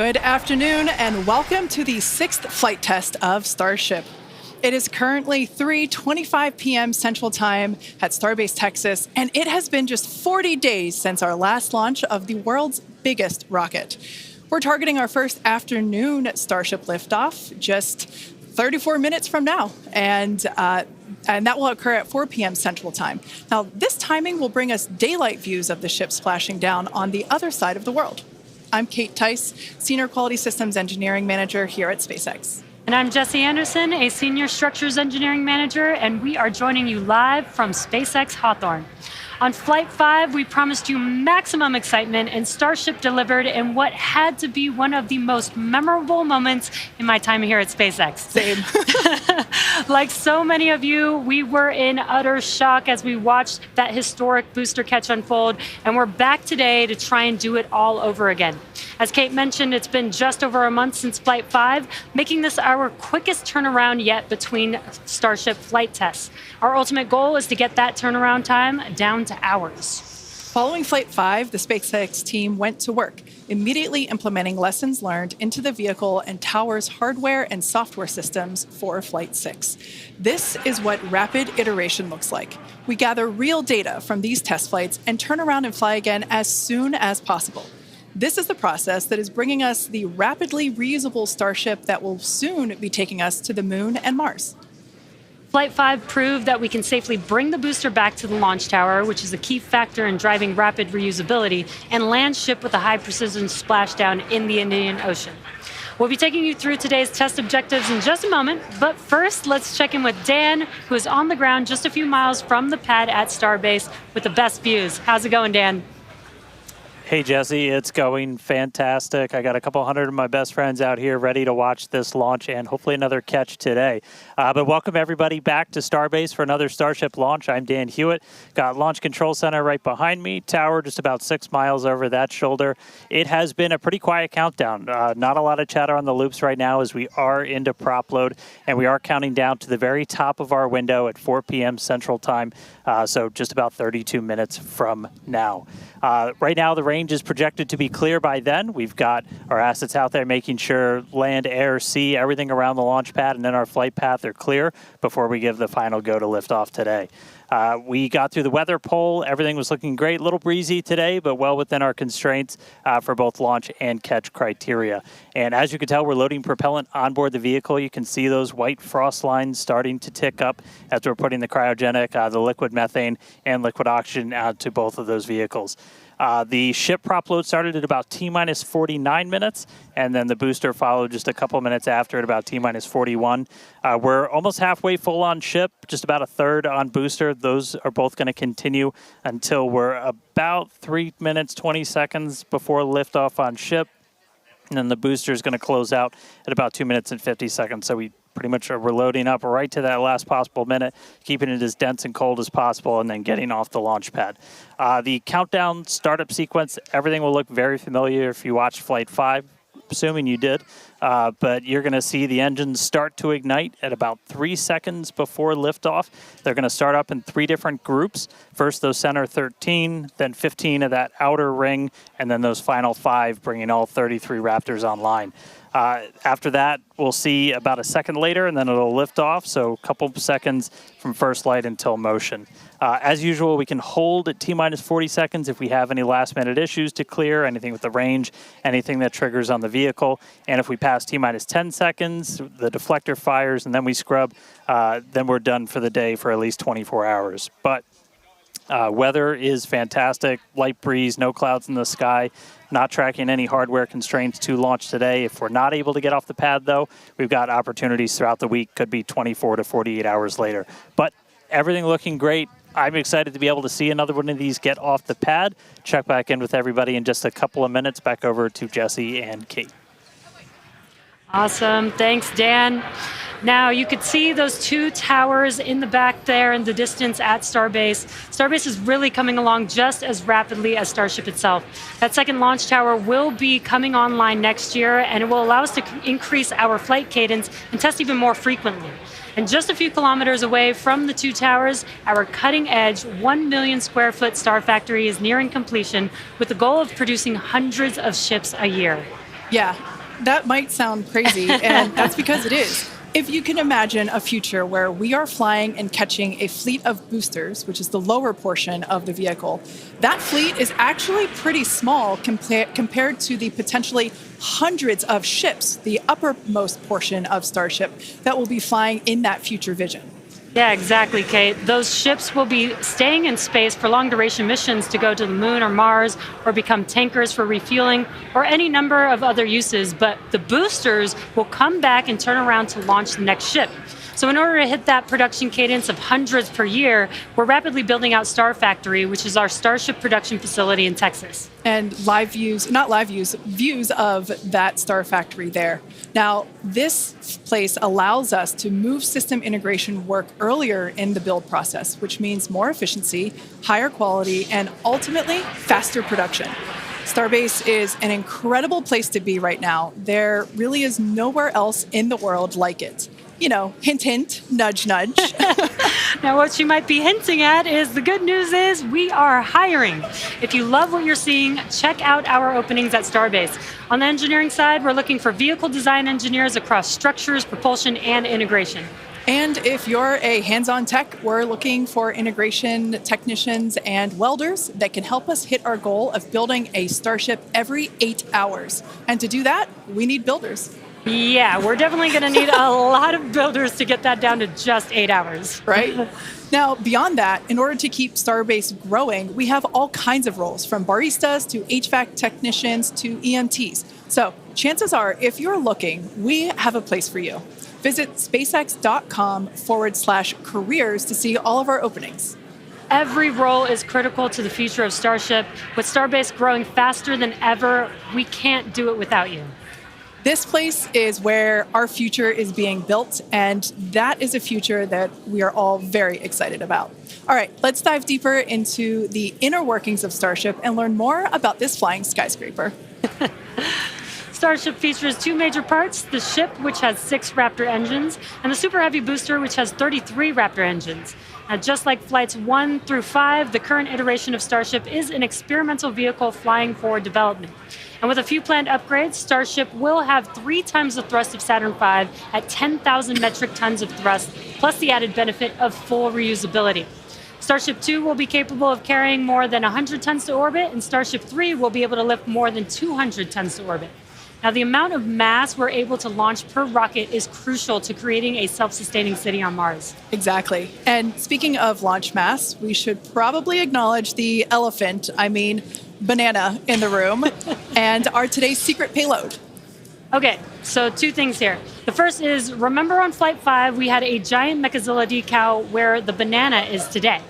Good afternoon and welcome to the 6th flight test of Starship. It is currently 3:25 p.m. Central Time at Starbase, Texas, and it has been just 40 days since our last launch of the world's biggest rocket. We're targeting our first afternoon Starship liftoff just 34 minutes from now, and that will occur at 4 p.m. Central Time. Now, this timing will bring us daylight views of the ship splashing down on the other side of the world. I'm Kate Tice, Senior Quality Systems Engineering Manager here at SpaceX. And I'm Jesse Anderson, a Senior Structures Engineering Manager, and we are joining you live from SpaceX Hawthorne. On Flight 5, we promised you maximum excitement, and Starship delivered in what had to be one of the most memorable moments in my time here at SpaceX. Same. Like so many of you, we were in utter shock as we watched that historic booster catch unfold, and we're back today to try and do it all over again. As Kate mentioned, it's been just over a month since Flight 5, making this our quickest turnaround yet between Starship flight tests. Our ultimate goal is to get that turnaround time down to hours. Following Flight 5, the SpaceX team went to work, immediately implementing lessons learned into the vehicle and tower's hardware and software systems for Flight 6. This is what rapid iteration looks like. We gather real data from these test flights and turn around and fly again as soon as possible. This is the process that is bringing us the rapidly reusable Starship that will soon be taking us to the Moon and Mars. Flight 5 proved that we can safely bring the booster back to the launch tower, which is a key factor in driving rapid reusability, and land ship with a high-precision splashdown in the Indian Ocean. We'll be taking you through today's test objectives in just a moment, but first, let's check in with Dan, who is on the ground just a few miles from the pad at Starbase with the best views. How's it going, Dan? Hey, Jesse, it's going fantastic. I got a couple hundred of my best friends out here ready to watch this launch and hopefully another catch today. But welcome everybody back to Starbase for another Starship launch. I'm Dan Hewitt. Got Launch Control Center right behind me, tower just about 6 miles over that shoulder. It has been a pretty quiet countdown. Not a lot of chatter on the loops right now as we are into prop load, and we are counting down to the very top of our window at 4 p.m. Central Time, so just about 32 minutes from now. Right now, the range is projected to be clear by then. We've got our assets out there making sure land, air, sea, everything around the launch pad and then our flight path are clear before we give the final go to liftoff today. We got through the weather poll. Everything was looking great. A little breezy today, but well within our constraints for both launch and catch criteria. And as you can tell, we're loading propellant onboard the vehicle. You can see those white frost lines starting to tick up as we're putting the cryogenic, the liquid methane, and liquid oxygen out to both of those vehicles. The ship prop load started at about T-minus 49 minutes, and then the booster followed just a couple minutes after at about T-minus 41. We're almost halfway full on ship, just about a third on booster. Those are both going to continue until we're about 3 minutes, 20 seconds before liftoff on ship. And then the booster is going to close out at about 2 minutes and 50 seconds. So we pretty much are loading up right to that last possible minute, keeping it as dense and cold as possible, and then getting off the launch pad. The countdown startup sequence, everything will look very familiar if you watched Flight 5, assuming you did. But you're going to see the engines start to ignite at about 3 seconds before liftoff. They're going to start up in 3 different groups. First, those center 13, then 15 of that outer ring, and then those final 5, bringing all 33 Raptors online. After that, we'll see about a second later, and then it'll lift off, so a couple seconds from first light until motion. As usual, we can hold at T-minus 40 seconds if we have any last-minute issues to clear, anything with the range, anything that triggers on the vehicle. And if we pass T-minus 10 seconds, the deflector fires, and then we scrub, then we're done for the day for at least 24 hours. But weather is fantastic, light breeze, no clouds in the sky. Not tracking any hardware constraints to launch today. If we're not able to get off the pad, though, we've got opportunities throughout the week. Could be 24 to 48 hours later. But everything looking great. I'm excited to be able to see another one of these get off the pad. Check back in with everybody in just a couple of minutes. Back over to Jesse and Kate. Awesome. Thanks, Dan. Now, you could see those 2 towers in the back there in the distance at Starbase. Starbase is really coming along just as rapidly as Starship itself. That second launch tower will be coming online next year, and it will allow us to increase our flight cadence and test even more frequently. And just a few kilometers away from the 2 towers, our cutting-edge 1 million square foot Star Factory is nearing completion with the goal of producing hundreds of ships a year. Yeah, that might sound crazy, and that's because it is. If you can imagine a future where we are flying and catching a fleet of boosters, which is the lower portion of the vehicle, that fleet is actually pretty small compared to the potentially hundreds of ships, the uppermost portion of Starship, that will be flying in that future vision. Yeah, exactly, Kate. Those ships will be staying in space for long duration missions to go to the moon or Mars or become tankers for refueling or any number of other uses. But the boosters will come back and turn around to launch the next ship. So in order to hit that production cadence of hundreds per year, we're rapidly building out Star Factory, which is our Starship production facility in Texas. And views of that Star Factory there. Now, this place allows us to move system integration work earlier in the build process, which means more efficiency, higher quality, and ultimately faster production. Starbase is an incredible place to be right now. There really is nowhere else in the world like it. You know, hint, hint, nudge, nudge. Now, what you might be hinting at is the good news is we are hiring. If you love what you're seeing, check out our openings at Starbase. On the engineering side, we're looking for vehicle design engineers across structures, propulsion, and integration. And if you're a hands-on tech, we're looking for integration technicians and welders that can help us hit our goal of building a Starship every 8 hours. And to do that, we need builders. Yeah, we're definitely going to need a lot of builders to get that down to just 8 hours. Right? Now, beyond that, in order to keep Starbase growing, we have all kinds of roles, from baristas to HVAC technicians to EMTs. So chances are, if you're looking, we have a place for you. Visit SpaceX.com/careers to see all of our openings. Every role is critical to the future of Starship. With Starbase growing faster than ever, we can't do it without you. This place is where our future is being built, and that is a future that we are all very excited about. All right, let's dive deeper into the inner workings of Starship and learn more about this flying skyscraper. Starship features two major parts, the ship, which has 6 Raptor engines, and the Super Heavy booster, which has 33 Raptor engines. Now, just like flights 1 through 5, the current iteration of Starship is an experimental vehicle flying for development. And with a few planned upgrades, Starship will have 3 times the thrust of Saturn V at 10,000 metric tons of thrust, plus the added benefit of full reusability. Starship 2 will be capable of carrying more than 100 tons to orbit, and Starship 3 will be able to lift more than 200 tons to orbit. Now, the amount of mass we're able to launch per rocket is crucial to creating a self-sustaining city on Mars. Exactly. And speaking of launch mass, we should probably acknowledge the banana in the room and our today's secret payload. Okay, so 2 things here. The first is, remember on Flight 5, we had a giant Mechazilla decal where the banana is today.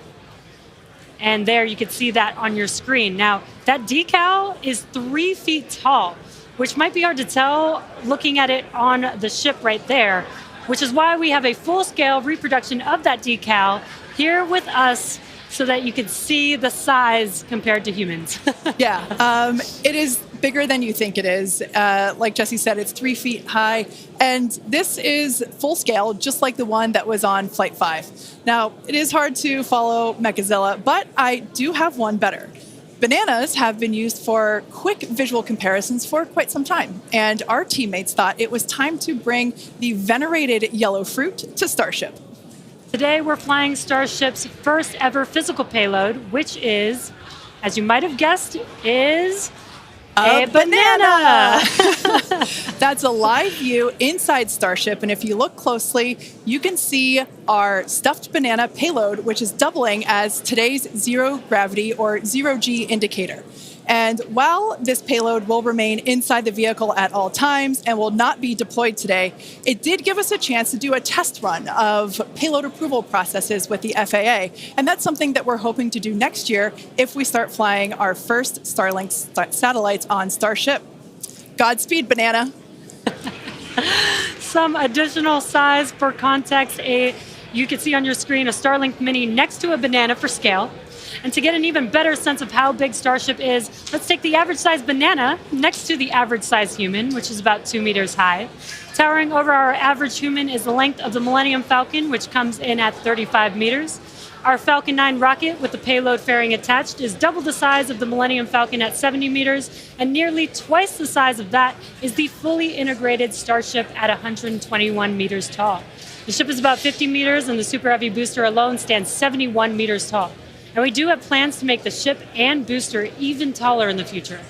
And there you can see that on your screen. Now, that decal is 3 feet tall, which might be hard to tell looking at it on the ship right there, which is why we have a full-scale reproduction of that decal here with us so that you can see the size compared to humans. Yeah, it is bigger than you think it is. Like Jesse said, it's 3 feet high, and this is full scale, just like the one that was on Flight 5. Now, it is hard to follow Mechazilla, but I do have one better. Bananas have been used for quick visual comparisons for quite some time, and our teammates thought it was time to bring the venerated yellow fruit to Starship. Today, we're flying Starship's first ever physical payload, which is, as you might have guessed, is a banana. That's a live view inside Starship, and if you look closely, you can see our stuffed banana payload, which is doubling as today's zero gravity or zero-G indicator. And while this payload will remain inside the vehicle at all times and will not be deployed today, it did give us a chance to do a test run of payload approval processes with the FAA. And that's something that we're hoping to do next year if we start flying our first Starlink satellites on Starship. Godspeed, banana. Some additional size for context, you can see on your screen a Starlink Mini next to a banana for scale. And to get an even better sense of how big Starship is, let's take the average size banana next to the average size human, which is about 2 meters high. Towering over our average human is the length of the Millennium Falcon, which comes in at 35 meters. Our Falcon 9 rocket with the payload fairing attached is double the size of the Millennium Falcon at 70 meters, and nearly twice the size of that is the fully integrated Starship at 121 meters tall. The ship is about 50 meters, and the Super Heavy booster alone stands 71 meters tall. And we do have plans to make the ship and booster even taller in the future.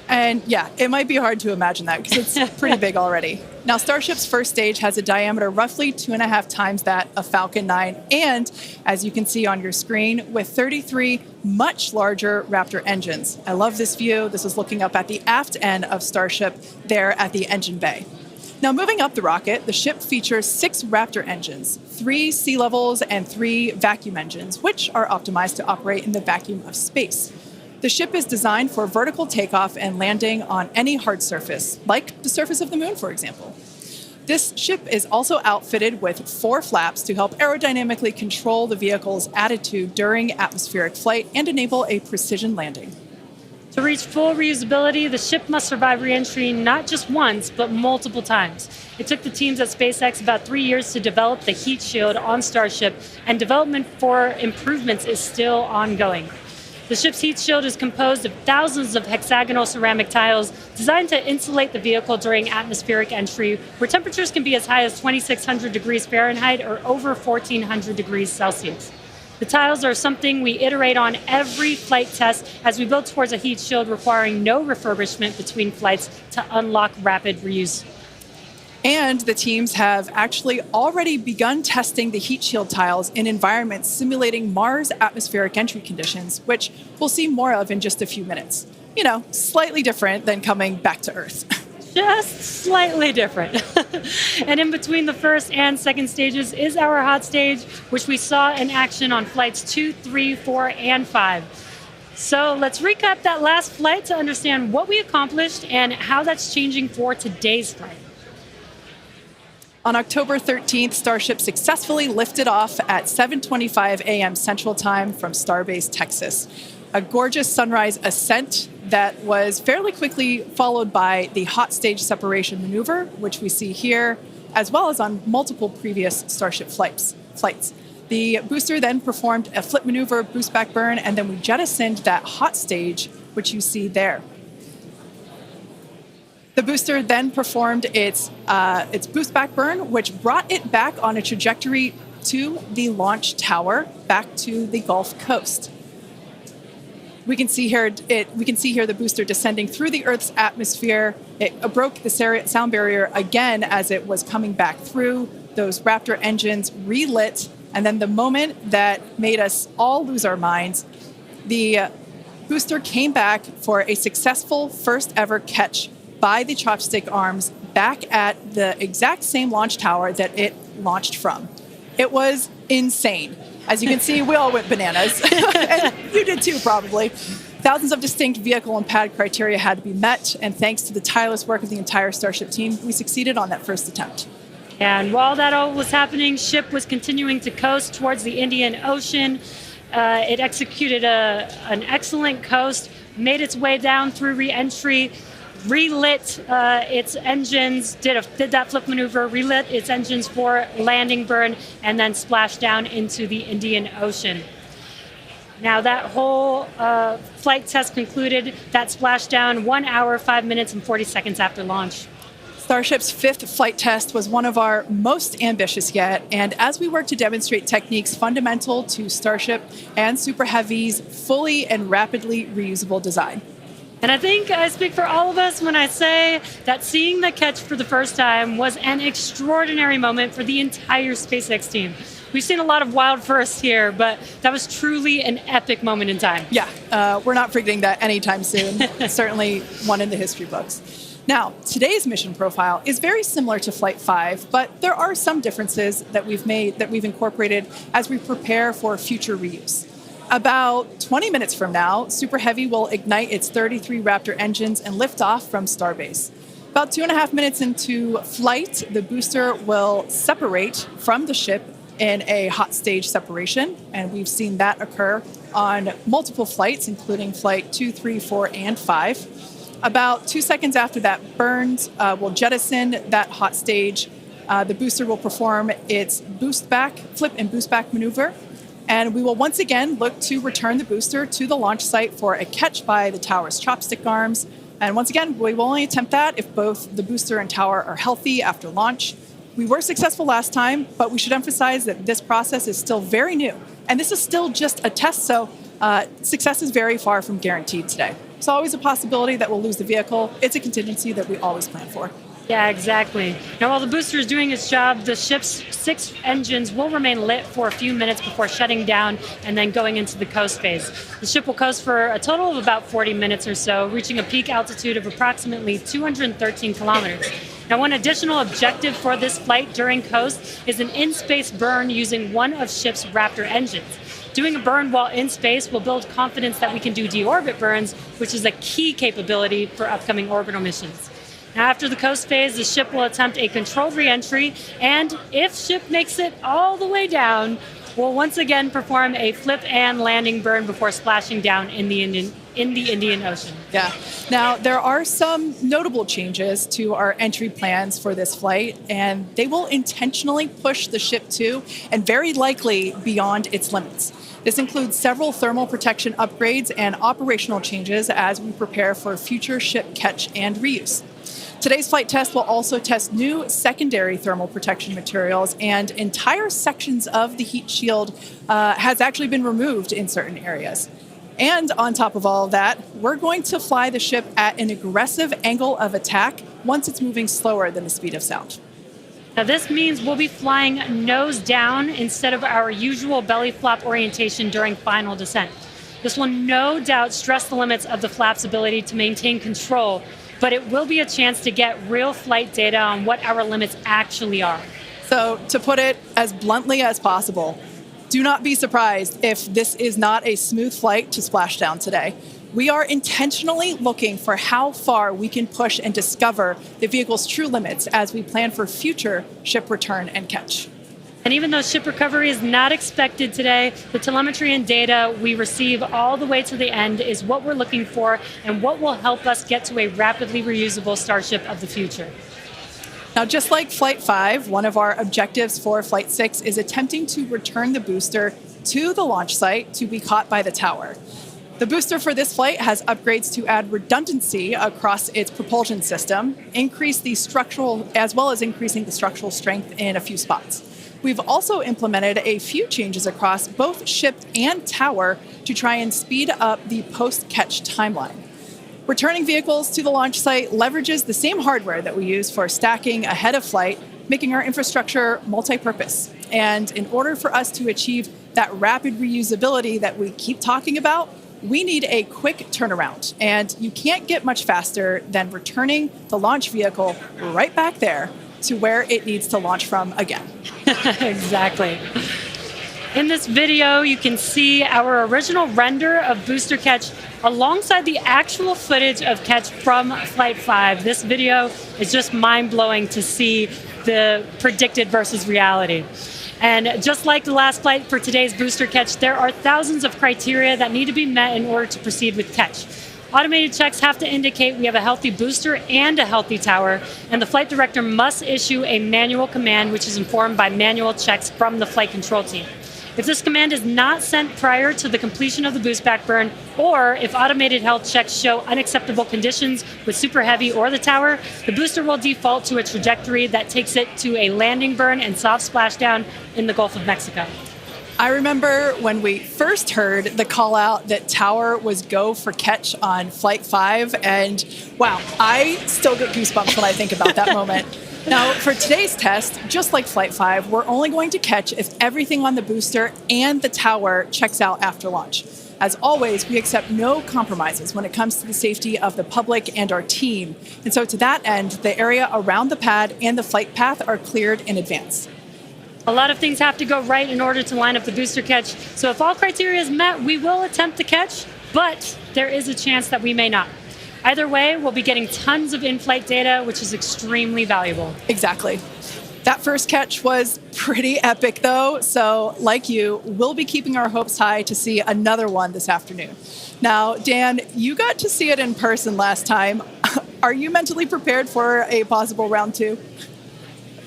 And yeah, it might be hard to imagine that because it's pretty big already. Now, Starship's first stage has a diameter roughly 2.5 times that of Falcon 9, and as you can see on your screen, with 33 much larger Raptor engines. I love this view. This is looking up at the aft end of Starship there at the engine bay. Now, moving up the rocket, the ship features 6 Raptor engines, 3 sea levels and 3 vacuum engines, which are optimized to operate in the vacuum of space. The ship is designed for vertical takeoff and landing on any hard surface, like the surface of the moon, for example. This ship is also outfitted with 4 flaps to help aerodynamically control the vehicle's attitude during atmospheric flight and enable a precision landing. To reach full reusability, the ship must survive re-entry not just once, but multiple times. It took the teams at SpaceX about 3 years to develop the heat shield on Starship, and development for improvements is still ongoing. The ship's heat shield is composed of thousands of hexagonal ceramic tiles designed to insulate the vehicle during atmospheric entry, where temperatures can be as high as 2,600 degrees Fahrenheit or over 1,400 degrees Celsius. The tiles are something we iterate on every flight test as we build towards a heat shield requiring no refurbishment between flights to unlock rapid reuse. And the teams have actually already begun testing the heat shield tiles in environments simulating Mars atmospheric entry conditions, which we'll see more of in just a few minutes. You know, slightly different than coming back to Earth. Just slightly different. And in between the first and second stages is our hot stage, which we saw in action on flights 2, 3, 4, and 5. So let's recap that last flight to understand what we accomplished and how that's changing for today's flight. On October 13th, Starship successfully lifted off at 7:25 a.m. Central Time from Starbase, Texas. A gorgeous sunrise ascent that was fairly quickly followed by the hot stage separation maneuver, which we see here, as well as on multiple previous Starship flights. The booster then performed a flip maneuver, boost back burn, and then we jettisoned that hot stage, which you see there. The booster then performed its boost back burn, which brought it back on a trajectory to the launch tower, back to the Gulf Coast. We can see here the booster descending through the Earth's atmosphere. It broke the sound barrier again as it was coming back through. Those Raptor engines relit, and then the moment that made us all lose our minds, the booster came back for a successful first ever catch by the chopstick arms back at the exact same launch tower that it launched from. It was insane. As you can see, we all went bananas. And you did too, probably. Thousands of distinct vehicle and pad criteria had to be met, and thanks to the tireless work of the entire Starship team, we succeeded on that first attempt. And while that all was happening, ship was continuing to coast towards the Indian Ocean. It executed an excellent coast, made its way down through re-entry, relit its engines, did that flip maneuver, relit its engines for landing burn, and then splashed down into the Indian Ocean. Now that whole flight test concluded, that splashdown 1 hour, 5 minutes, and 40 seconds after launch. Starship's 5th flight test was one of our most ambitious yet, and as we work to demonstrate techniques fundamental to Starship and Super Heavy's fully and rapidly reusable design. And I think I speak for all of us when I say that seeing the catch for the first time was an extraordinary moment for the entire SpaceX team. We've seen a lot of wild firsts here, but that was truly an epic moment in time. Yeah, we're not forgetting that anytime soon. Certainly one in the history books. Now, today's mission profile is very similar to Flight 5, but there are some differences that we've incorporated as we prepare for future reuse. About 20 minutes from now, Super Heavy will ignite its 33 Raptor engines and lift off from Starbase. About 2.5 minutes into flight, the booster will separate from the ship in a hot stage separation, and we've seen that occur on multiple flights, including flight 2, 3, 4, and 5. About 2 seconds after that burns, we'll jettison that hot stage. The booster will perform its flip and boost back maneuver, and we will once again look to return the booster to the launch site for a catch by the tower's chopstick arms. And once again, we will only attempt that if both the booster and tower are healthy after launch. We were successful last time, but we should emphasize that this process is still very new. And this is still just a test, so success is very far from guaranteed today. It's always a possibility that we'll lose the vehicle. It's a contingency that we always plan for. Yeah, exactly. Now, while the booster is doing its job, the ship's 6 engines will remain lit for a few minutes before shutting down and then going into the coast phase. The ship will coast for a total of about 40 minutes or so, reaching a peak altitude of approximately 213 kilometers. Now, one additional objective for this flight during coast is an in-space burn using one of ship's Raptor engines. Doing a burn while in space will build confidence that we can do deorbit burns, which is a key capability for upcoming orbital missions. Now, after the coast phase, the ship will attempt a controlled re-entry, and if ship makes it all the way down, we'll once again perform a flip and landing burn before splashing down in the Indian Ocean. Yeah. Now, there are some notable changes to our entry plans for this flight, and they will intentionally push the ship to, and very likely beyond, its limits. This includes several thermal protection upgrades and operational changes as we prepare for future ship catch and reuse. Today's flight test will also test new secondary thermal protection materials, and entire sections of the heat shield has actually been removed in certain areas. And on top of all of that, we're going to fly the ship at an aggressive angle of attack once it's moving slower than the speed of sound. Now, this means we'll be flying nose down instead of our usual belly flop orientation during final descent. This will no doubt stress the limits of the flap's ability to maintain control, but it will be a chance to get real flight data on what our limits actually are. So, to put it as bluntly as possible, do not be surprised if this is not a smooth flight to splashdown today. We are intentionally looking for how far we can push and discover the vehicle's true limits as we plan for future ship return and catch. And even though ship recovery is not expected today, the telemetry and data we receive all the way to the end is what we're looking for and what will help us get to a rapidly reusable Starship of the future. Now, just like Flight 5, one of our objectives for Flight 6 is attempting to return the booster to the launch site to be caught by the tower. The booster for this flight has upgrades to add redundancy across its propulsion system, increase the structural, as well as increasing the structural strength in a few spots. We've also implemented a few changes across both ship and tower to try and speed up the post-catch timeline. Returning vehicles to the launch site leverages the same hardware that we use for stacking ahead of flight, making our infrastructure multi-purpose. And in order for us to achieve that rapid reusability that we keep talking about, we need a quick turnaround. And you can't get much faster than returning the launch vehicle right back there to where it needs to launch from again. Exactly. In this video, you can see our original render of booster catch alongside the actual footage of catch from Flight 5. This video is just mind-blowing to see the predicted versus reality. And just like the last flight for today's booster catch, there are thousands of criteria that need to be met in order to proceed with catch. Automated checks have to indicate we have a healthy booster and a healthy tower, and the flight director must issue a manual command which is informed by manual checks from the flight control team. If this command is not sent prior to the completion of the boost back burn, or if automated health checks show unacceptable conditions with Super Heavy or the tower, the booster will default to a trajectory that takes it to a landing burn and soft splashdown in the Gulf of Mexico. I remember when we first heard the call out that tower was go for catch on Flight 5, and wow, I still get goosebumps when I think about that moment. Now, for today's test, just like Flight 5, we're only going to catch if everything on the booster and the tower checks out after launch. As always, we accept no compromises when it comes to the safety of the public and our team. And so to that end, the area around the pad and the flight path are cleared in advance. A lot of things have to go right in order to line up the booster catch. So if all criteria is met, we will attempt the catch, but there is a chance that we may not. Either way, we'll be getting tons of in-flight data, which is extremely valuable. Exactly. That first catch was pretty epic, though. So, like you, we'll be keeping our hopes high to see another one this afternoon. Now, Dan, you got to see it in person last time. Are you mentally prepared for a possible round two?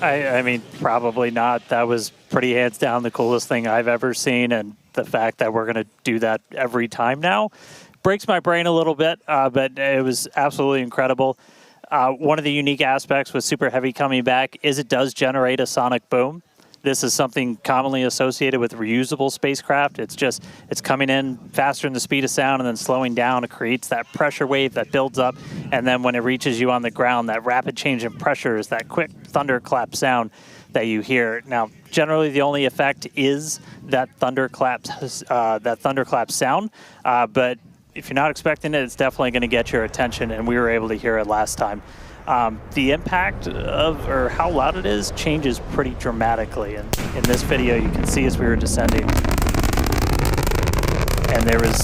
I mean, probably not. That was pretty hands down the coolest thing I've ever seen. And the fact that we're going to do that every time now breaks my brain a little bit, but it was absolutely incredible. One of the unique aspects with Super Heavy coming back is it does generate a sonic boom. This is something commonly associated with reusable spacecraft. It's coming in faster than the speed of sound and then slowing down. It creates that pressure wave that builds up. And then when it reaches you on the ground, that rapid change in pressure is that quick thunderclap sound that you hear. Now, generally the only effect is that thunderclap sound. But if you're not expecting it, it's definitely going to get your attention, and we were able to hear it last time. The impact of, or how loud it is, changes pretty dramatically. And in this video, you can see as we were descending, and there was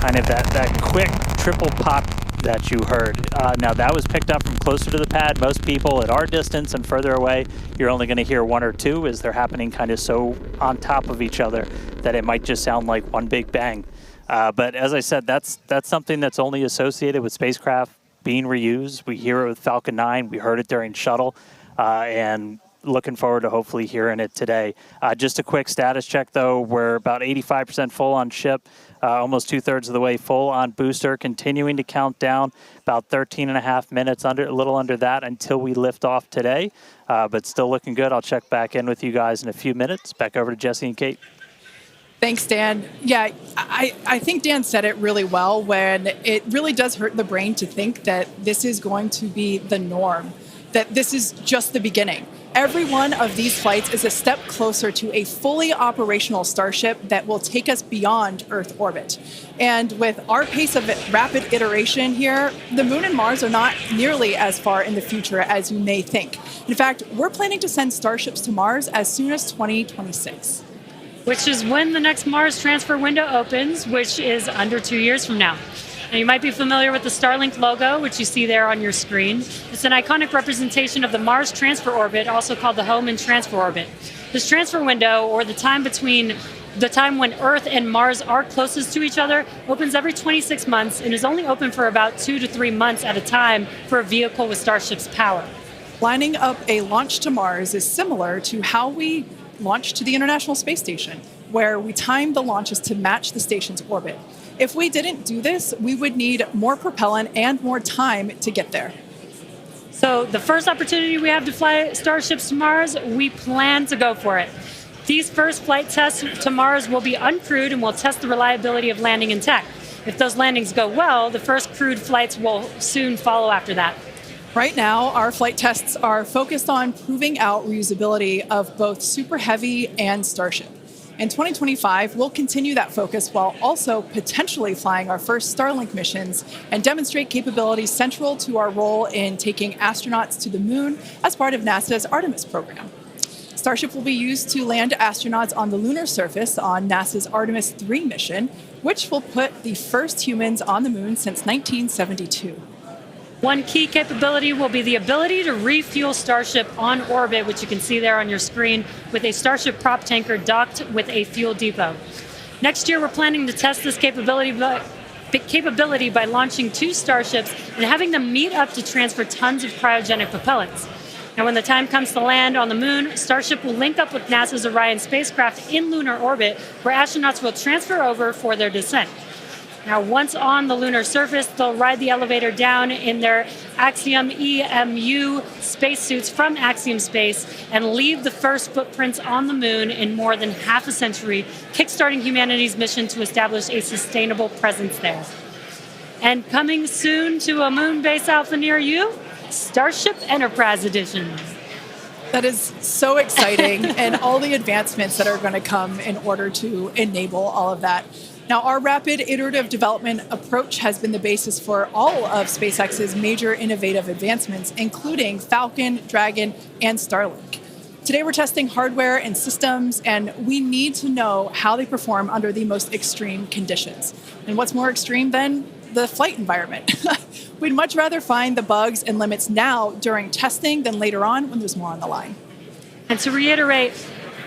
kind of that quick triple pop that you heard. Now, that was picked up from closer to the pad. Most people at our distance and further away, you're only going to hear one or two as they're happening kind of so on top of each other that it might just sound like one big bang. But as I said, that's something that's only associated with spacecraft being reused. We hear it with Falcon 9. We heard it during Shuttle, and looking forward to hopefully hearing it today. Just a quick status check, though. We're about 85% full on ship, almost 2/3 of the way full on booster, continuing to count down about 13 and a half minutes, a little under that, until we lift off today. But still looking good. I'll check back in with you guys in a few minutes. Back over to Jesse and Kate. Thanks, Dan. Yeah, I think Dan said it really well when it really does hurt the brain to think that this is going to be the norm, that this is just the beginning. Every one of these flights is a step closer to a fully operational Starship that will take us beyond Earth orbit. And with our pace of rapid iteration here, the Moon and Mars are not nearly as far in the future as you may think. In fact, we're planning to send Starships to Mars as soon as 2026. Which is when the next Mars transfer window opens, which is under 2 years from now. Now, you might be familiar with the Starlink logo, which you see there on your screen. It's an iconic representation of the Mars transfer orbit, also called the home and transfer orbit. This transfer window, or the time between the time when Earth and Mars are closest to each other, opens every 26 months and is only open for about 2 to 3 months at a time for a vehicle with Starship's power. Lining up a launch to Mars is similar to how we launch to the International Space Station, where we time the launches to match the station's orbit. If we didn't do this, we would need more propellant and more time to get there. So the first opportunity we have to fly Starships to Mars, we plan to go for it. These first flight tests to Mars will be uncrewed and will test the reliability of landing in tech. If those landings go well, the first crewed flights will soon follow after that. Right now, our flight tests are focused on proving out reusability of both Super Heavy and Starship. In 2025, we'll continue that focus while also potentially flying our first Starlink missions and demonstrate capabilities central to our role in taking astronauts to the moon as part of NASA's Artemis program. Starship will be used to land astronauts on the lunar surface on NASA's Artemis 3 mission, which will put the first humans on the moon since 1972. One key capability will be the ability to refuel Starship on orbit, which you can see there on your screen, with a Starship prop tanker docked with a fuel depot. Next year, we're planning to test this capability by launching 2 Starships and having them meet up to transfer tons of cryogenic propellants. Now, when the time comes to land on the moon, Starship will link up with NASA's Orion spacecraft in lunar orbit, where astronauts will transfer over for their descent. Now, once on the lunar surface, they'll ride the elevator down in their Axiom EMU spacesuits from Axiom Space and leave the first footprints on the moon in more than half a century, kickstarting humanity's mission to establish a sustainable presence there. And coming soon to a moon base alpha near you, Starship Enterprise Edition. That is so exciting, and all the advancements that are going to come in order to enable all of that. Now, our rapid iterative development approach has been the basis for all of SpaceX's major innovative advancements, including Falcon, Dragon, and Starlink. Today, we're testing hardware and systems, and we need to know how they perform under the most extreme conditions. And what's more extreme than the flight environment? We'd much rather find the bugs and limits now during testing than later on when there's more on the line. And to reiterate,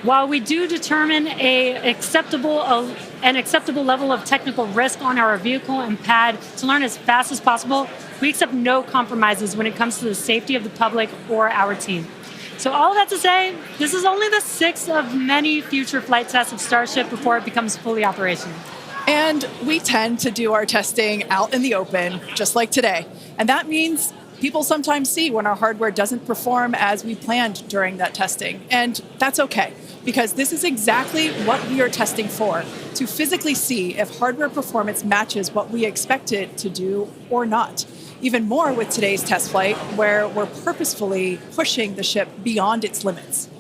while we do determine an acceptable level of technical risk on our vehicle and pad to learn as fast as possible, we accept no compromises when it comes to the safety of the public or our team. So all of that to say, this is only the 6th of many future flight tests of Starship before it becomes fully operational. And we tend to do our testing out in the open, just like today. And that means people sometimes see when our hardware doesn't perform as we planned during that testing. And that's okay, because this is exactly what we are testing for, to physically see if hardware performance matches what we expect it to do or not. Even more with today's test flight, where we're purposefully pushing the ship beyond its limits.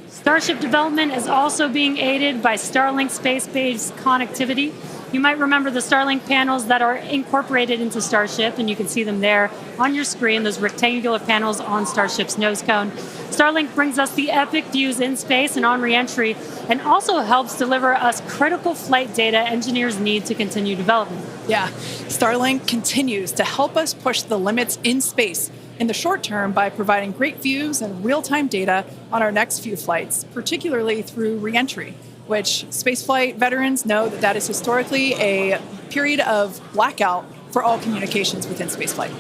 Starship development is also being aided by Starlink space-based connectivity. You might remember the Starlink panels that are incorporated into Starship, and you can see them there on your screen, those rectangular panels on Starship's nose cone. Starlink brings us the epic views in space and on re-entry, and also helps deliver us critical flight data engineers need to continue development. Yeah, Starlink continues to help us push the limits in space in the short term by providing great views and real-time data on our next few flights, particularly through re-entry, which spaceflight veterans know that is historically a period of blackout for all communications within spaceflight.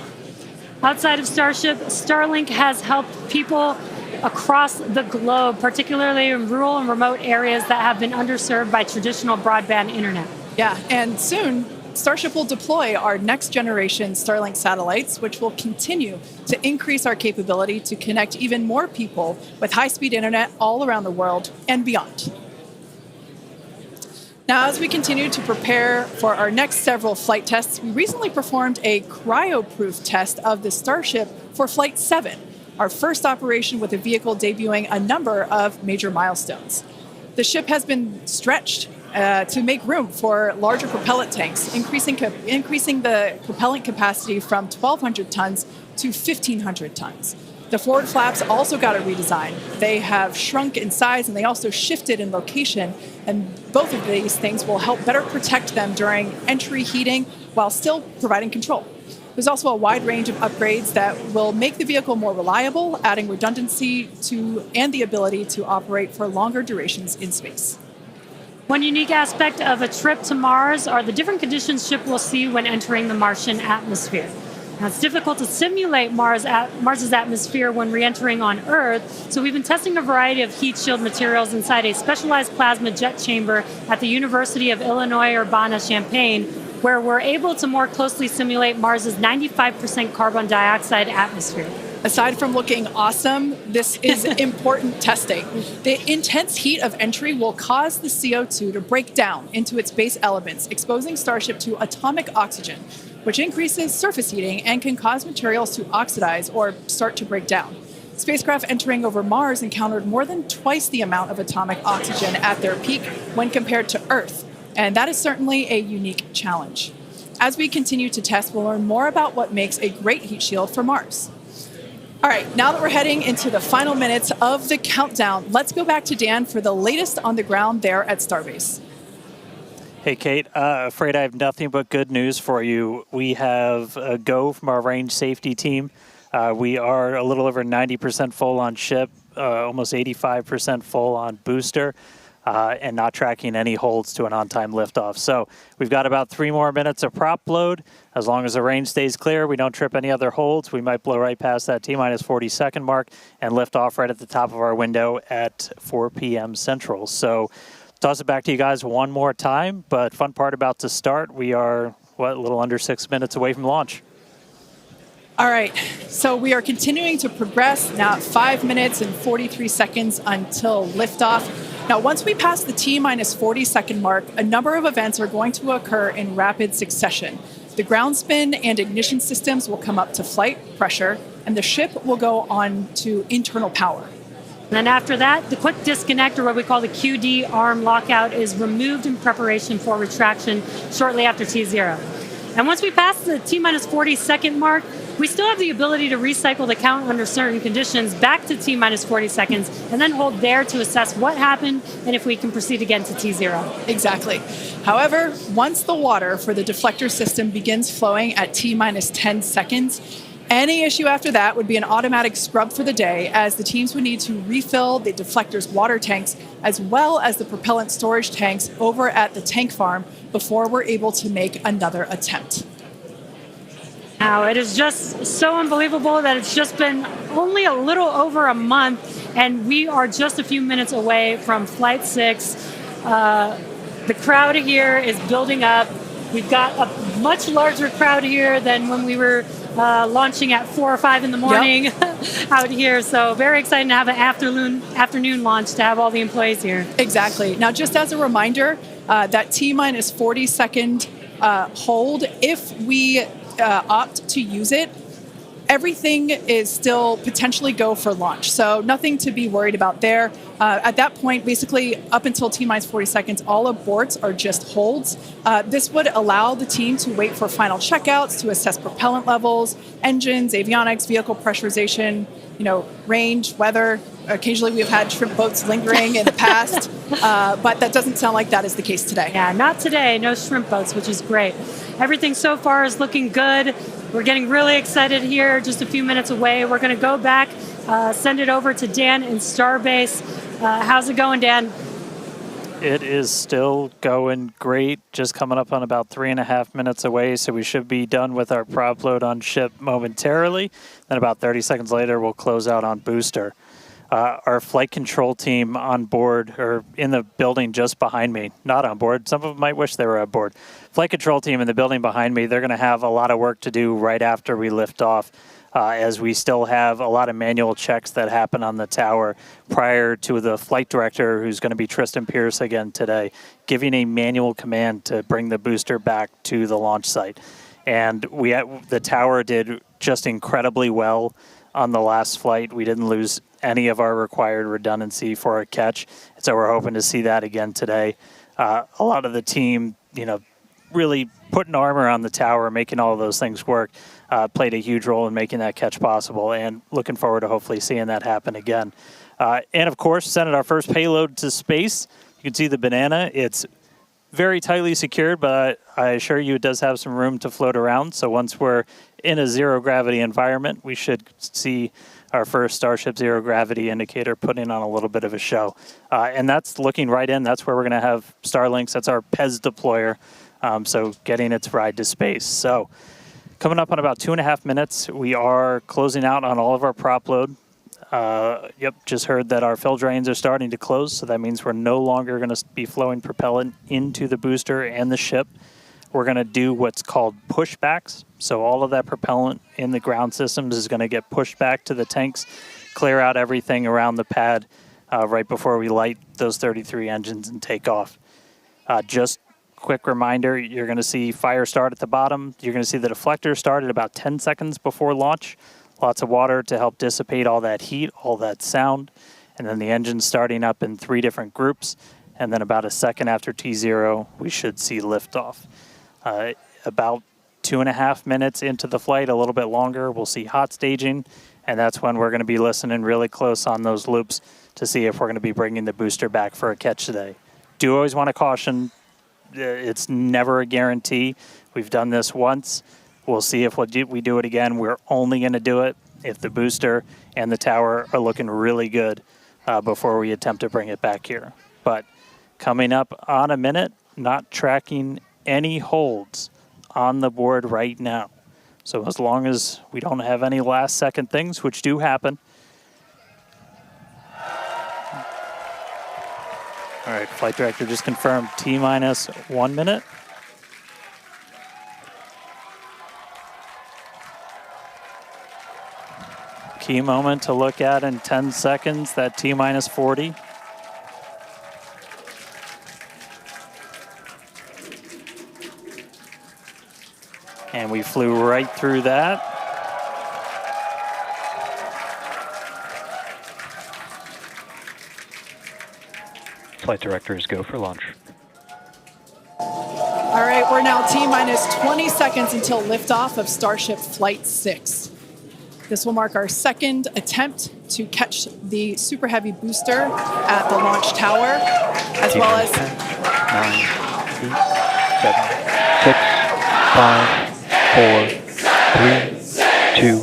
Outside of Starship, Starlink has helped people across the globe, particularly in rural and remote areas that have been underserved by traditional broadband internet. Yeah, and soon, Starship will deploy our next generation Starlink satellites, which will continue to increase our capability to connect even more people with high-speed internet all around the world and beyond. Now, as we continue to prepare for our next several flight tests, we recently performed a cryo-proof test of the Starship for Flight 7, our first operation with a vehicle debuting a number of major milestones. The ship has been stretched to make room for larger propellant tanks, increasing the propellant capacity from 1,200 tons to 1,500 tons. The forward flaps also got a redesign. They have shrunk in size and they also shifted in location, and both of these things will help better protect them during entry heating while still providing control. There's also a wide range of upgrades that will make the vehicle more reliable, adding redundancy to and the ability to operate for longer durations in space. One unique aspect of a trip to Mars are the different conditions ship will see when entering the Martian atmosphere. Now, it's difficult to simulate Mars's atmosphere when re-entering on Earth, so we've been testing a variety of heat shield materials inside a specialized plasma jet chamber at the University of Illinois Urbana-Champaign, where we're able to more closely simulate Mars's 95% carbon dioxide atmosphere. Aside from looking awesome, this is important testing. The intense heat of entry will cause the CO2 to break down into its base elements, exposing Starship to atomic oxygen, which increases surface heating and can cause materials to oxidize or start to break down. Spacecraft entering over Mars encountered more than twice the amount of atomic oxygen at their peak when compared to Earth, and that is certainly a unique challenge. As we continue to test, we'll learn more about what makes a great heat shield for Mars. All right, now that we're heading into the final minutes of the countdown, let's go back to Dan for the latest on the ground there at Starbase. Hey, Kate, afraid I have nothing but good news for you. We have a go from our range safety team. We are a little over 90% full on ship, almost 85% full on booster, and not tracking any holds to an on-time liftoff. So we've got about 3 more minutes of prop load. As long as the range stays clear, we don't trip any other holds, we might blow right past that T-minus 40-second mark and lift off right at the top of our window at 4 p.m. Central. So toss it back to you guys one more time, but fun part about to start, we are, a little under 6 minutes away from launch. All right, so we are continuing to progress now at 5 minutes and 43 seconds until liftoff. Now, once we pass the T-minus 40-second mark, a number of events are going to occur in rapid succession. The ground spin and ignition systems will come up to flight pressure, and the ship will go on to internal power. And then after that, the quick disconnect, or what we call the QD arm lockout, is removed in preparation for retraction shortly after T0. And once we pass the T-minus 40-second mark, we still have the ability to recycle the count under certain conditions back to T-minus 40 seconds and then hold there to assess what happened and if we can proceed again to T0. Exactly. However, once the water for the deflector system begins flowing at T-minus 10 seconds, Any issue after that would be an automatic scrub for the day, as the teams would need to refill the deflector's water tanks as well as the propellant storage tanks over at the tank farm before we're able to make another attempt. Now, it is just so unbelievable that it's just been only a little over a month, and we are just a few minutes away from Flight 6. The crowd here is building up. We've got a much larger crowd here than when we were launching at 4 or 5 in the morning. Yep. Out here. So very exciting to have an afternoon launch to have all the employees here. Exactly. Now, just as a reminder, that T-minus 40-second hold, if we opt to use it, everything is still potentially go for launch. So nothing to be worried about there. At that point, basically up until T-minus 40 seconds, all aborts are just holds. This would allow the team to wait for final checkouts to assess propellant levels, engines, avionics, vehicle pressurization, range, weather. Occasionally we've had shrimp boats lingering in the past, but that doesn't sound like that is the case today. Yeah, not today. No shrimp boats, which is great. Everything so far is looking good. We're getting really excited here, just a few minutes away. We're going to go back, send it over to Dan in Starbase. How's it going, Dan? It is still going great, just coming up on about 3.5 minutes away, so we should be done with our prop load on ship momentarily. Then about 30 seconds later, we'll close out on booster. Our flight control team on board, or in the building just behind me, not on board. Some of them might wish they were on board. Flight control team in the building behind me, they're going to have a lot of work to do right after we lift off, as we still have a lot of manual checks that happen on the tower prior to the flight director, who's going to be Tristan Pierce again today, giving a manual command to bring the booster back to the launch site. And the tower did just incredibly well on the last flight. We didn't lose any of our required redundancy for a catch, and so we're hoping to see that again today. A lot of the team, really putting armor on the tower, making all of those things work, played a huge role in making that catch possible, and looking forward to hopefully seeing that happen again. And of course, sending our first payload to space. You can see the banana. It's very tightly secured, but I assure you it does have some room to float around. So once we're in a zero gravity environment, we should see our first Starship zero gravity indicator putting on a little bit of a show. And that's looking right in. That's where we're going to have Starlinks. That's our PEZ deployer. So getting its ride to space. So coming up on about 2.5 minutes, we are closing out on all of our prop load. Just heard that our fill drains are starting to close, so that means we're no longer going to be flowing propellant into the booster and the ship. We're going to do what's called pushbacks. So all of that propellant in the ground systems is going to get pushed back to the tanks, clear out everything around the pad right before we light those 33 engines and take off. Just quick reminder, you're going to see fire start at the bottom. You're going to see the deflector start at about 10 seconds before launch. Lots of water to help dissipate all that heat, all that sound. And then the engine starting up in 3 different groups. And then about a second after T0, we should see liftoff. About 2.5 minutes into the flight, a little bit longer, we'll see hot staging. And that's when we're going to be listening really close on those loops to see if we're going to be bringing the booster back for a catch today. Do always want to caution, it's never a guarantee. We've done this once. We'll see if we do it again. We're only going to do it if the booster and the tower are looking really good before we attempt to bring it back here. But coming up on a minute, not tracking any holds on the board right now. So as long as we don't have any last second things, which do happen. All right, flight director just confirmed T-minus 1 minute. Key moment to look at in 10 seconds, that T-minus 40. And we flew right through that. Flight directors go for launch. All right, we're now T-minus 20 seconds until liftoff of Starship Flight 6. This will mark our second attempt to catch the Super Heavy booster at the launch tower, as well as 10, 9, 8, 7, 6, 5, 4, 3, 2,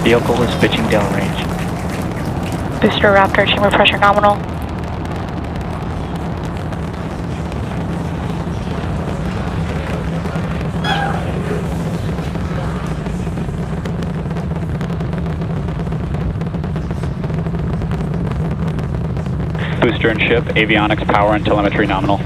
Vehicle is pitching downrange. Booster Raptor, chamber pressure nominal. Booster and ship, avionics, power, and telemetry nominal.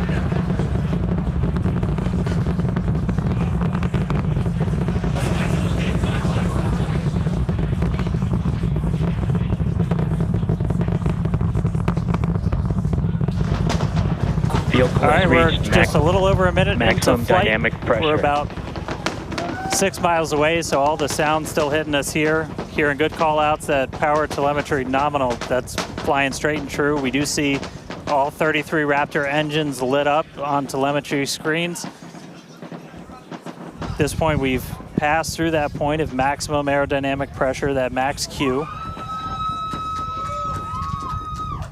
Vehicle All right, has we're reached just a little over a minute maximum into flight. dynamic pressure. We're about 6 miles away, so all the sound's still hitting us here. Hearing good call outs that power telemetry nominal, that's flying straight and true. We do see all 33 Raptor engines lit up on telemetry screens. At this point, we've passed through that point of maximum aerodynamic pressure, that max Q.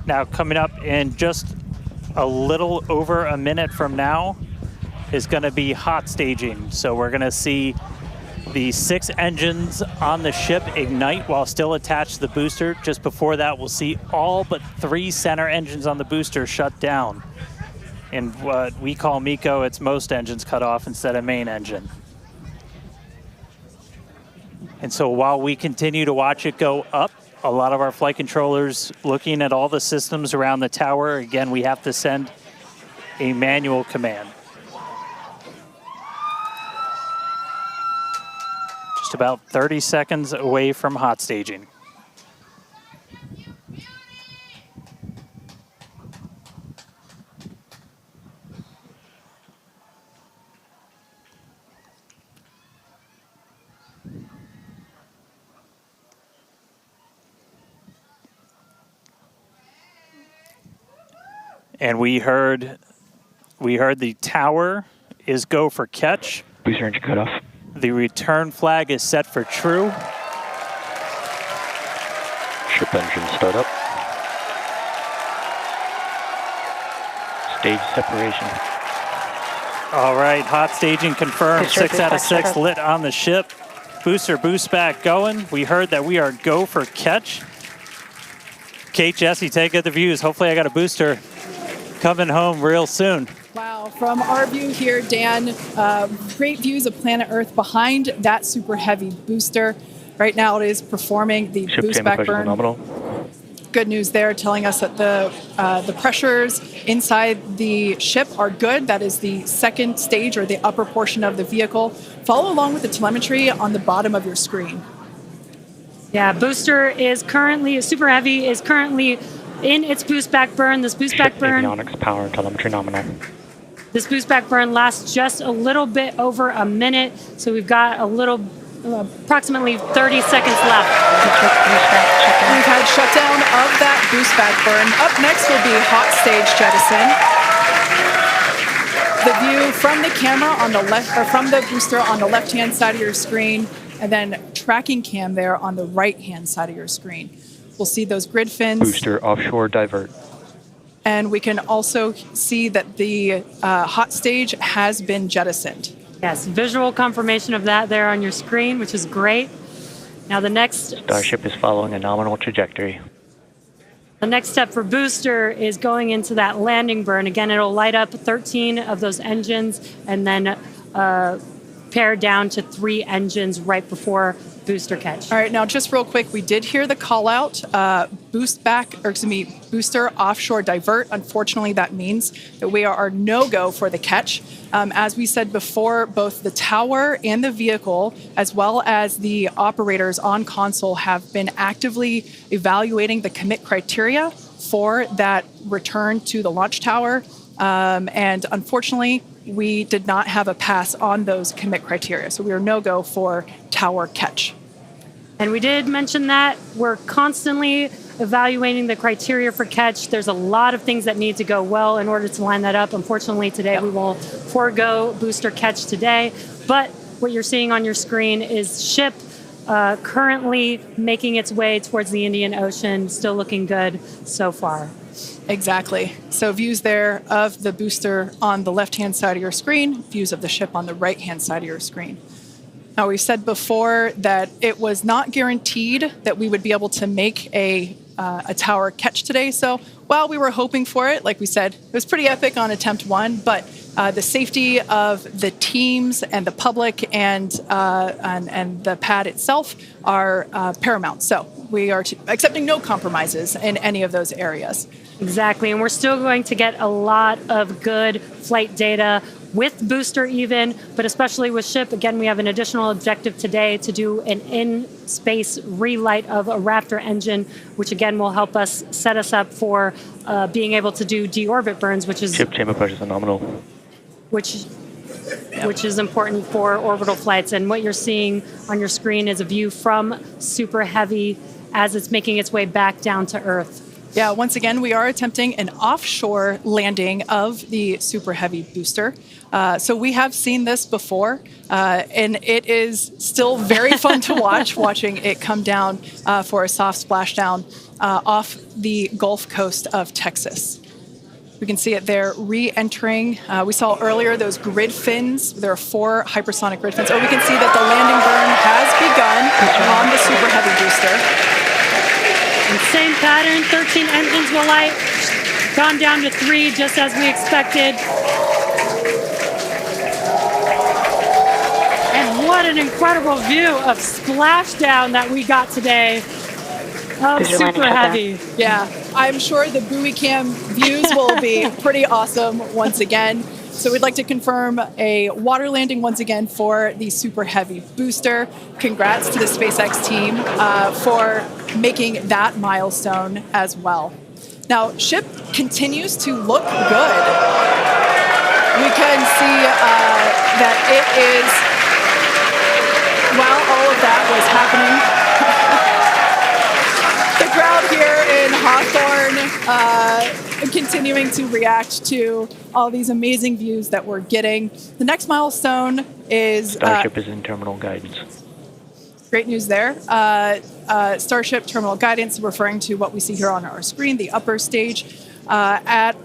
Now coming up in just a little over a minute from now is going to be hot staging. So we're going to see the 6 engines on the ship ignite while still attached to the booster. Just before that, we'll see all but 3 center engines on the booster shut down. In what we call MECO, it's most engines cut off instead of main engine. And so while we continue to watch it go up, a lot of our flight controllers looking at all the systems around the tower. Again, we have to send a manual command. Just about 30 seconds away from hot staging. And we heard the tower is go for catch. Booster engine cutoff. The return flag is set for true. Ship engine startup. Stage separation. All right, hot staging confirmed. Booster 6 out of boost 6 back lit on the ship. Booster boost back going. We heard that we are go for catch. Kate, Jesse, take out the views. Hopefully I got a booster coming home real soon. Wow, from our view here, Dan, great views of planet Earth behind that super heavy booster. Right now it is performing the Ship boost chamber back pressure burn. nominal. Good news there, telling us that the pressures inside the ship are good. That is the second stage or the upper portion of the vehicle. Follow along with the telemetry on the bottom of your screen. Yeah, booster is currently, super heavy, is currently in its boost back burn. This boost back burn, Avionics, power, and telemetry nominal. this boost back burn lasts just a little bit over a minute. So we've got a little, approximately 30 seconds left. We've had shutdown of that boost back burn. Up next will be hot stage jettison. The view from the camera on the left, or from the booster on the left-hand side of your screen, and then tracking cam there on the right-hand side of your screen. We'll see those grid fins. Booster offshore divert. And we can also see that the hot stage has been jettisoned. Yes, visual confirmation of that there on your screen, which is great. Now the next Starship is following a nominal trajectory. The next step for booster is going into that landing burn. Again, it'll light up 13 of those engines and then pare down to 3 engines right before booster catch. All right, now just real quick, we did hear the call out, booster offshore divert. Unfortunately, that means that we are no-go for the catch. As we said before, both the tower and the vehicle, as well as the operators on console, have been actively evaluating the commit criteria for that return to the launch tower. And unfortunately, we did not have a pass on those commit criteria. So we are no-go for tower catch. And we did mention that we're constantly evaluating the criteria for catch. There's a lot of things that need to go well in order to line that up. Unfortunately, today we will forego booster catch today. But what you're seeing on your screen is ship currently making its way towards the Indian Ocean, still looking good so far. Exactly. So views there of the booster on the left-hand side of your screen, views of the ship on the right-hand side of your screen. Now, we said before that it was not guaranteed that we would be able to make a tower catch today. So while we were hoping for it, like we said, it was pretty epic on attempt 1, but the safety of the teams and the public and the pad itself are paramount. So we are accepting no compromises in any of those areas. Exactly, and we're still going to get a lot of good flight data with booster even, but especially with ship. Again, we have an additional objective today to do an in-space relight of a Raptor engine, which again will help us set us up for being able to do deorbit burns, which is ship chamber pressures are nominal. Which is important for orbital flights. And what you're seeing on your screen is a view from Super Heavy as it's making its way back down to Earth. Yeah, once again, we are attempting an offshore landing of the Super Heavy booster. So we have seen this before, and it is still very fun to watching it come down for a soft splashdown off the Gulf Coast of Texas. We can see it there re-entering. We saw earlier those grid fins. There are 4 hypersonic grid fins. Oh, we can see that the landing burn has begun on the Super Heavy booster. And same pattern, 13 engines will light, gone down to 3 just as we expected. And what an incredible view of splashdown that we got today of Super Heavy. Yeah, I'm sure the buoy cam views will be pretty awesome once again. So we'd like to confirm a water landing once again for the Super Heavy booster. Congrats to the SpaceX team for making that milestone as well. Now, ship continues to look good. We can see that it is, while all of that was happening, the crowd here in Hawthorne continuing to react to all these amazing views that we're getting. The next milestone is... Starship is in terminal guidance. Great news there. Starship terminal guidance, referring to what we see here on our screen, the upper stage, at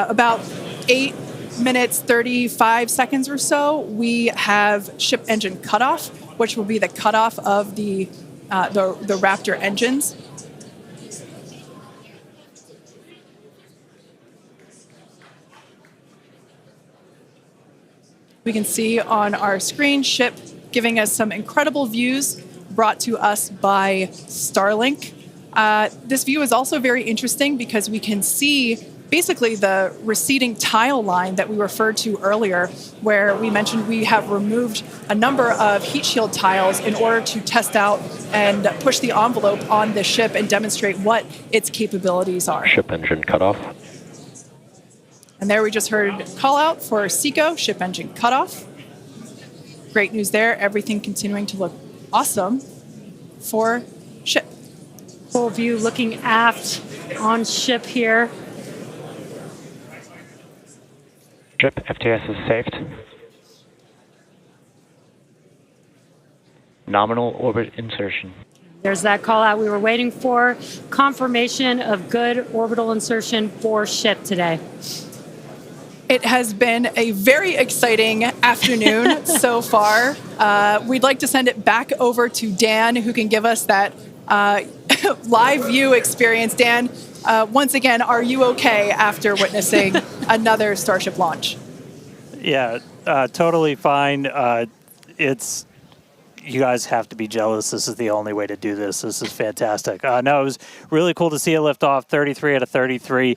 about 8 minutes, 35 seconds or so, we have ship engine cutoff, which will be the cutoff of the Raptor engines. We can see on our screen ship giving us some incredible views brought to us by Starlink. This view is also very interesting because we can see basically the receding tile line that we referred to earlier, where we mentioned we have removed a number of heat shield tiles in order to test out and push the envelope on the ship and demonstrate what its capabilities are. Ship engine cutoff. And there we just heard call out for SECO, ship engine cutoff. Great news there. Everything continuing to look awesome for ship. Full view looking aft on ship here. Ship FTS is saved. Nominal orbit insertion. There's that call out we were waiting for. Confirmation of good orbital insertion for ship today. It has been a very exciting afternoon so far. We'd like to send it back over to Dan, who can give us that live view experience. Dan, once again, are you okay after witnessing another Starship launch? Yeah, totally fine. You guys have to be jealous. This is the only way to do this. This is fantastic. No, it was really cool to see it lift off 33 out of 33.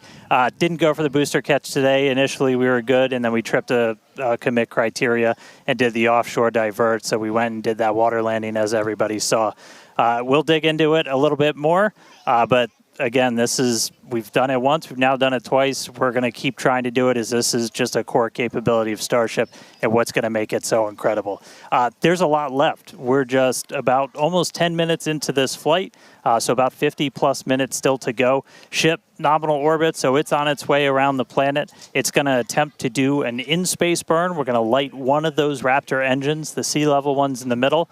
Didn't go for the booster catch today. Initially, we were good, and then we tripped a commit criteria and did the offshore divert. So we went and did that water landing, as everybody saw. We'll dig into it a little bit more, but again, we've done it once, we've now done it twice. We're going to keep trying to do it, as this is just a core capability of Starship and what's going to make it so incredible. There's a lot left. We're just about almost 10 minutes into this flight, so about 50 plus minutes still to go. Ship nominal orbit, so it's on its way around the planet. It's going to attempt to do an in-space burn. We're going to light one of those Raptor engines, the sea-level ones in the middle,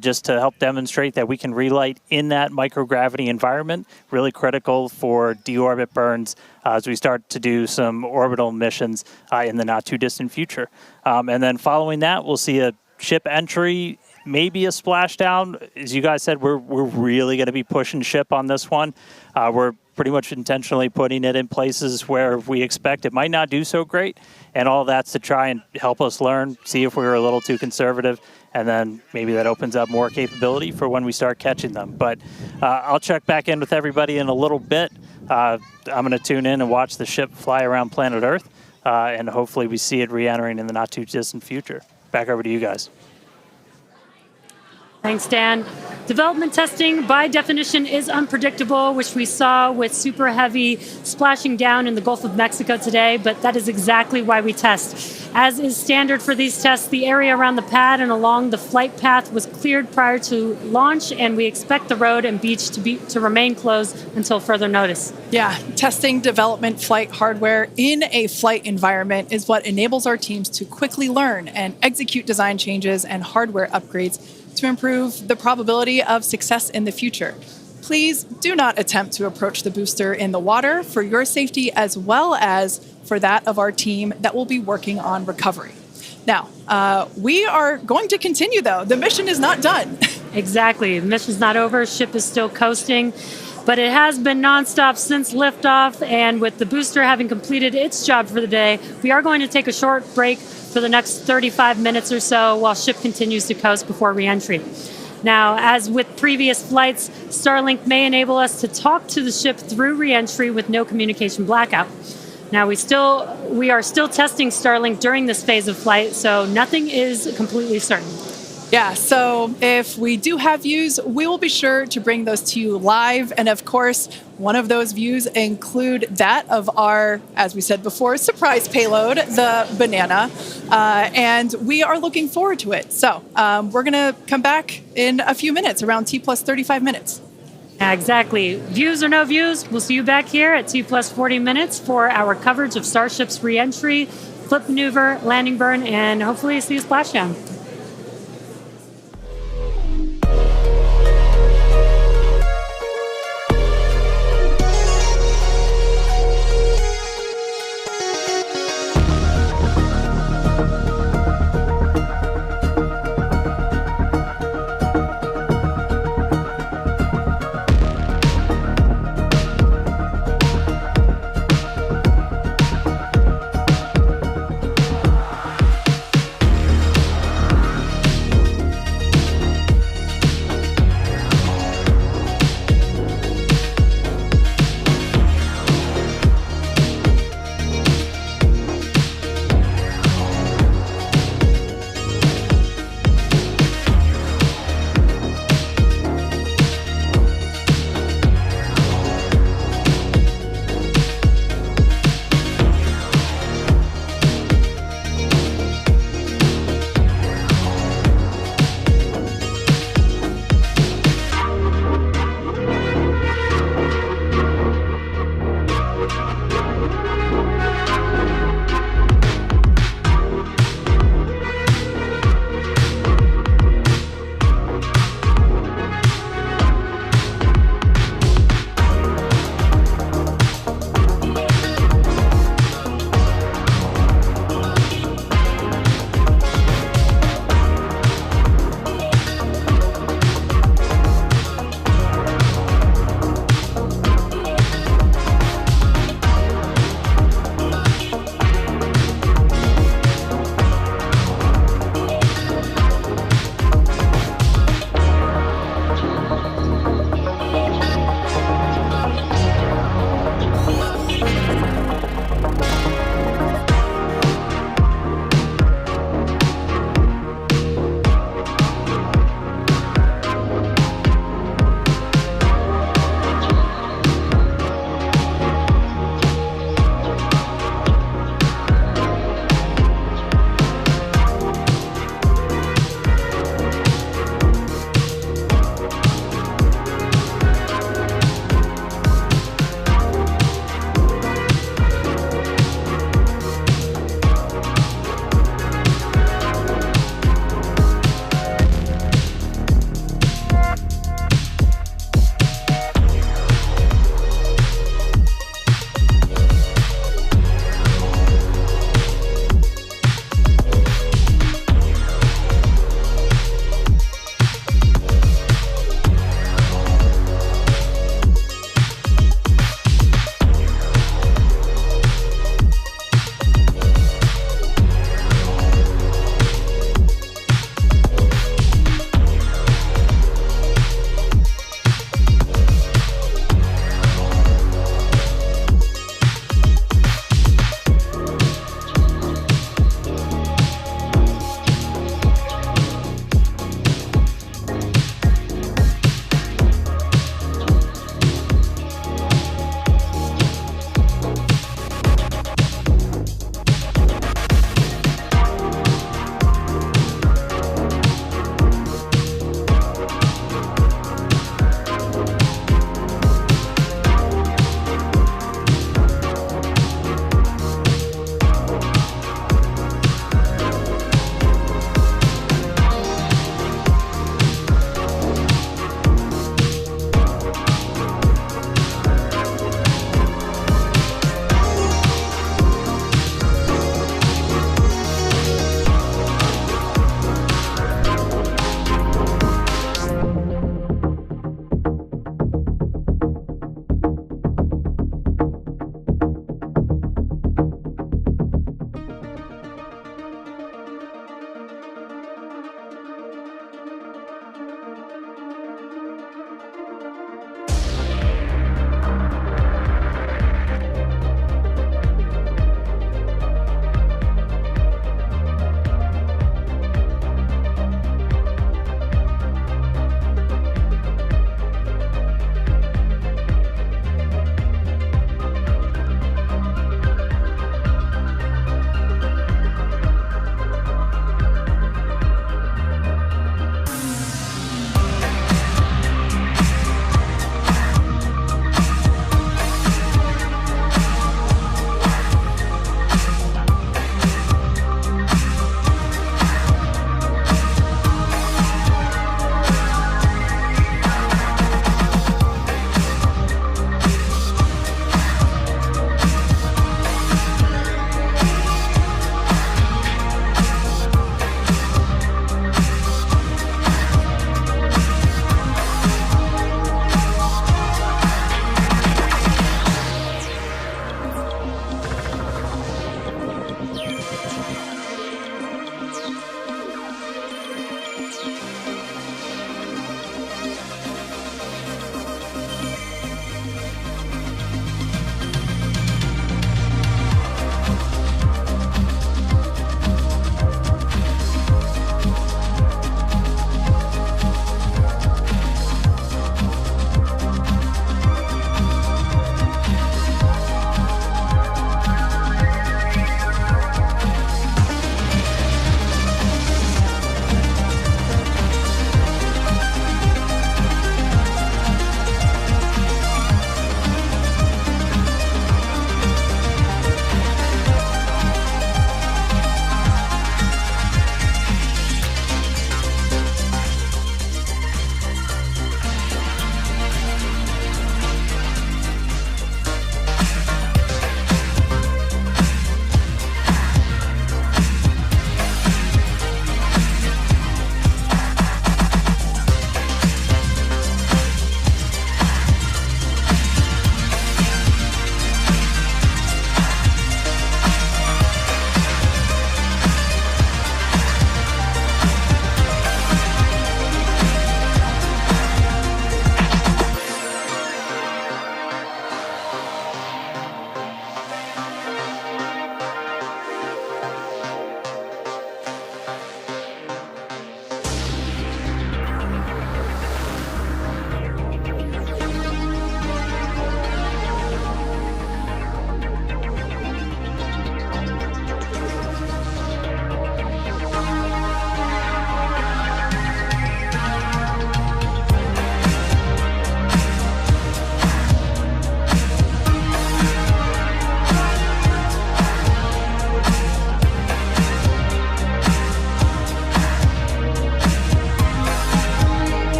just to help demonstrate that we can relight in that microgravity environment. Really critical for deorbit burns as we start to do some orbital missions in the not-too-distant future. And then following that, we'll see a ship entry maybe a splashdown. As you guys said, we're really going to be pushing ship on this one. We're pretty much intentionally putting it in places where we expect it might not do so great, and all that's to try and help us learn, see if we were a little too conservative, and then maybe that opens up more capability for when we start catching them. But I'll check back in with everybody in a little bit. I'm going to tune in and watch the ship fly around planet Earth, and hopefully we see it re-entering in the not-too-distant future. Back over to you guys. Thanks, Dan. Development testing, by definition, is unpredictable, which we saw with Super Heavy splashing down in the Gulf of Mexico today, but that is exactly why we test. As is standard for these tests, the area around the pad and along the flight path was cleared prior to launch, and we expect the road and beach to remain closed until further notice. Yeah, testing development flight hardware in a flight environment is what enables our teams to quickly learn and execute design changes and hardware upgrades to improve the probability of success in the future. Please do not attempt to approach the booster in the water for your safety as well as for that of our team that will be working on recovery. Now, we are going to continue though. The mission is not done. Exactly. The mission's not over. Ship is still coasting, but it has been nonstop since liftoff, and with the booster having completed its job for the day, we are going to take a short break for the next 35 minutes or so while ship continues to coast before re-entry. Now, as with previous flights, Starlink may enable us to talk to the ship through re-entry with no communication blackout. Now, we are still testing Starlink during this phase of flight, so nothing is completely certain. Yeah, so if we do have views, we will be sure to bring those to you live. And of course, one of those views include that of our, as we said before, surprise payload, the Banana. And we are looking forward to it. So we're going to come back in a few minutes, around T plus 35 minutes. Yeah, exactly. Views or no views, we'll see you back here at T plus 40 minutes for our coverage of Starship's re-entry, flip maneuver, landing burn, and hopefully see a splashdown.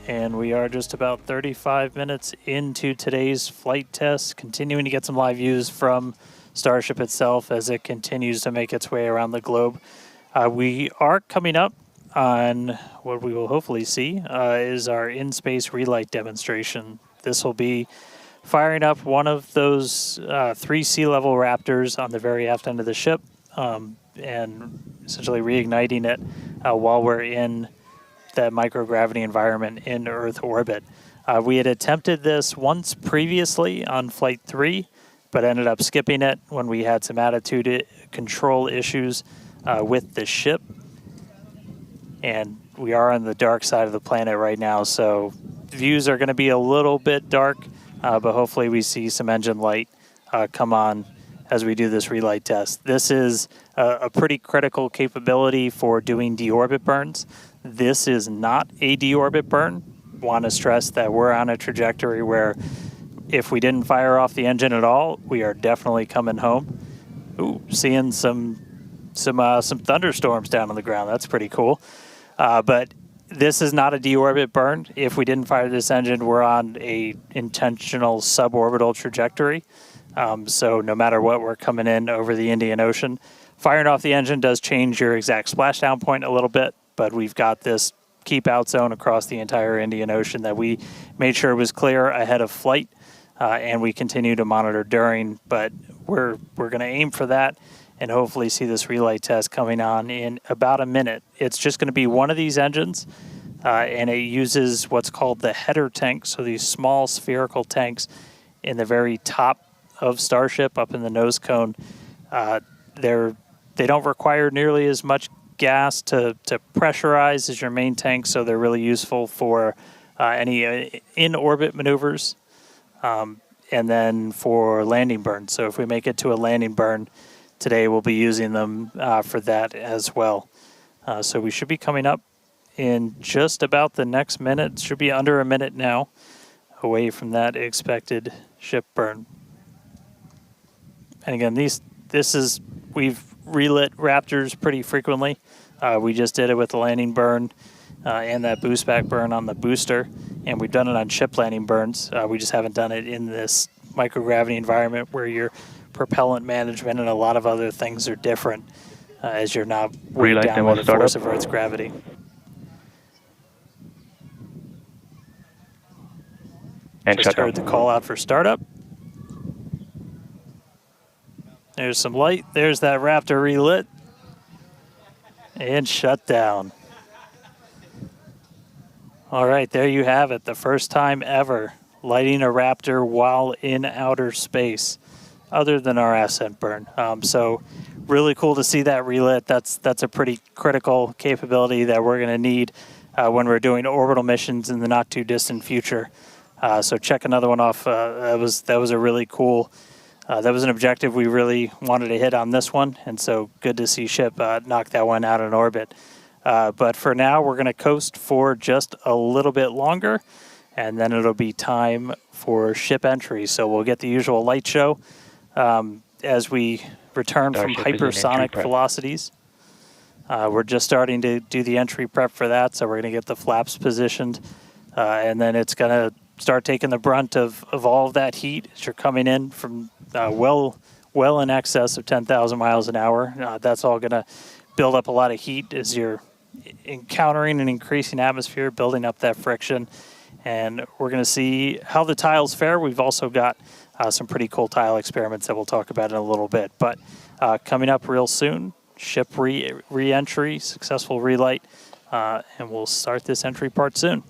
And we are just about 35 minutes into today's flight test, continuing to get some live views from Starship itself as it continues to make its way around the globe. We are coming up on what we will hopefully see is our in-space relight demonstration. This will be firing up one of those 3 sea-level Raptors on the very aft end of the ship and essentially reigniting it while we're in that microgravity environment in Earth orbit. We had attempted this once previously on Flight 3, but ended up skipping it when we had some attitude control issues with the ship. And we are on the dark side of the planet right now, so views are going to be a little bit dark, but hopefully we see some engine light come on as we do this relight test. This is a pretty critical capability for doing deorbit burns. This is not a deorbit burn. Want to stress that we're on a trajectory where if we didn't fire off the engine at all, we are definitely coming home. Ooh, seeing some thunderstorms down on the ground. That's pretty cool. But this is not a deorbit burn. If we didn't fire this engine, we're on a intentional suborbital trajectory. So no matter what, we're coming in over the Indian Ocean. Firing off the engine does change your exact splashdown point a little bit, but we've got this keep out zone across the entire Indian Ocean that we made sure was clear ahead of flight, and we continue to monitor during. But we're going to aim for that and hopefully see this relight test coming on in about a minute. It's just going to be one of these engines, and it uses what's called the header tank, so these small spherical tanks in the very top of Starship, up in the nose cone. They don't require nearly as much gas to pressurize as your main tank, so they're really useful for any in-orbit maneuvers, and then for landing burns. So if we make it to a landing burn today, we'll be using them for that as well. So we should be coming up in just about the next minute. Should be under a minute now away from that expected ship burn. And again, we've relit Raptors pretty frequently. We just did it with the landing burn and that boost back burn on the booster, and we've done it on ship landing burns. We just haven't done it in this microgravity environment where your propellant management and a lot of other things are different, as you're not weighed down by the force of Earth's gravity. And just heard the call out for startup. There's some light. There's that Raptor relit. And shut down. All right, there you have it. The first time ever lighting a Raptor while in outer space, other than our ascent burn. So really cool to see that relit. That's a pretty critical capability that we're going to need when we're doing orbital missions in the not too distant future. So check another one off. That was a really cool. That was an objective we really wanted to hit on this one, and so good to see ship knock that one out in orbit. But for now, we're going to coast for just a little bit longer, and then it'll be time for ship entry. So we'll get the usual light show as we return from hypersonic velocities. We're just starting to do the entry prep for that, so we're going to get the flaps positioned, and then it's going to start taking the brunt of all of that heat as you're coming in from well in excess of 10,000 miles an hour. That's all going to build up a lot of heat as you're encountering an increasing atmosphere, building up that friction. And we're going to see how the tiles fare. We've also got some pretty cool tile experiments that we'll talk about in a little bit. But coming up real soon, ship re-entry, successful relight, and we'll start this entry part soon.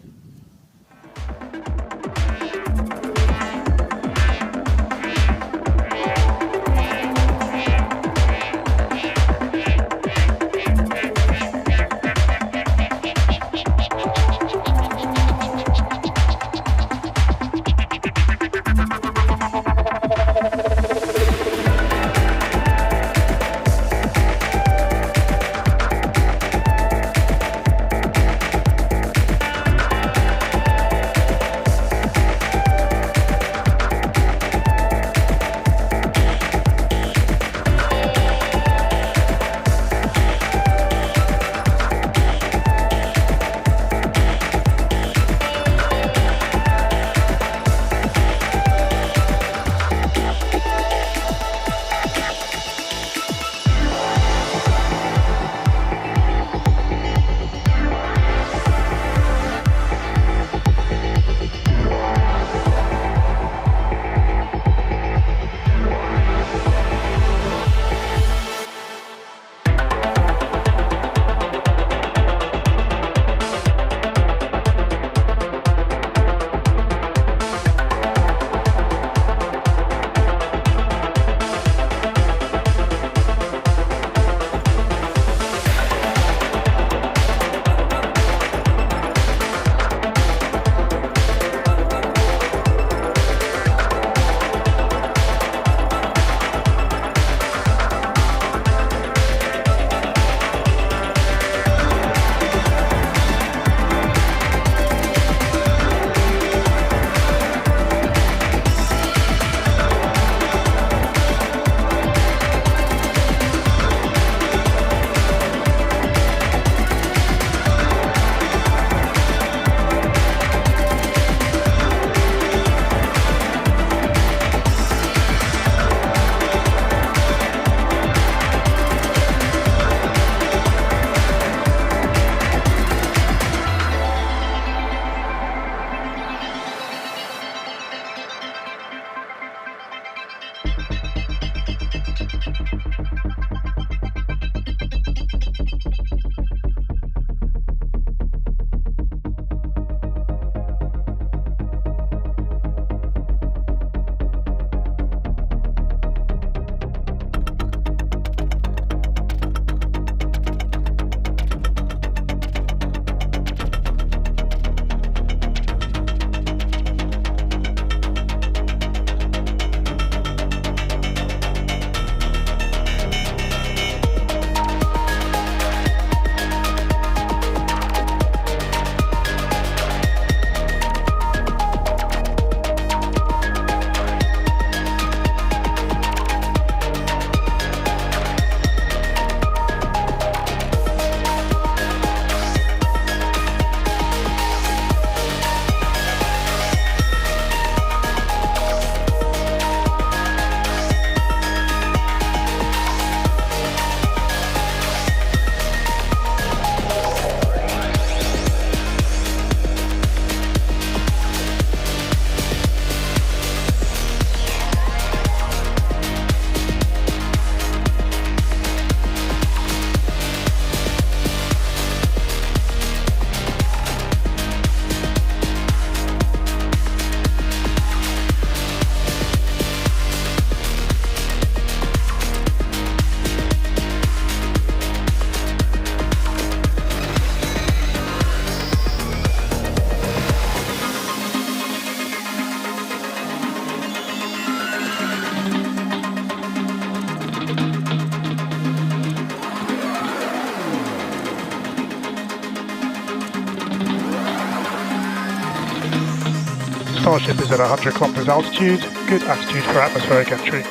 Starship is at 100 kilometers altitude. Good attitude for atmospheric entry.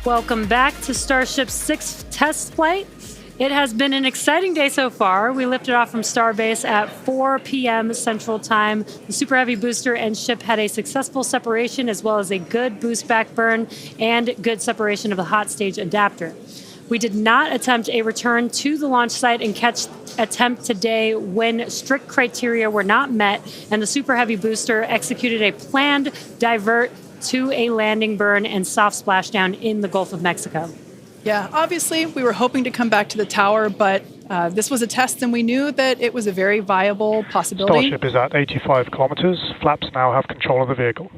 Welcome back to Starship's 6th test flight. It has been an exciting day so far. We lifted off from Starbase at 4 p.m. Central Time. The Super Heavy booster and ship had a successful separation as well as a good boost back burn and good separation of the hot stage adapter. We did not attempt a return to the launch site and catch attempt today when strict criteria were not met and the Super Heavy booster executed a planned divert to a landing burn and soft splashdown in the Gulf of Mexico. Yeah, obviously we were hoping to come back to the tower, but this was a test and we knew that it was a very viable possibility. Starship is at 85 kilometers. Flaps now have control of the vehicle.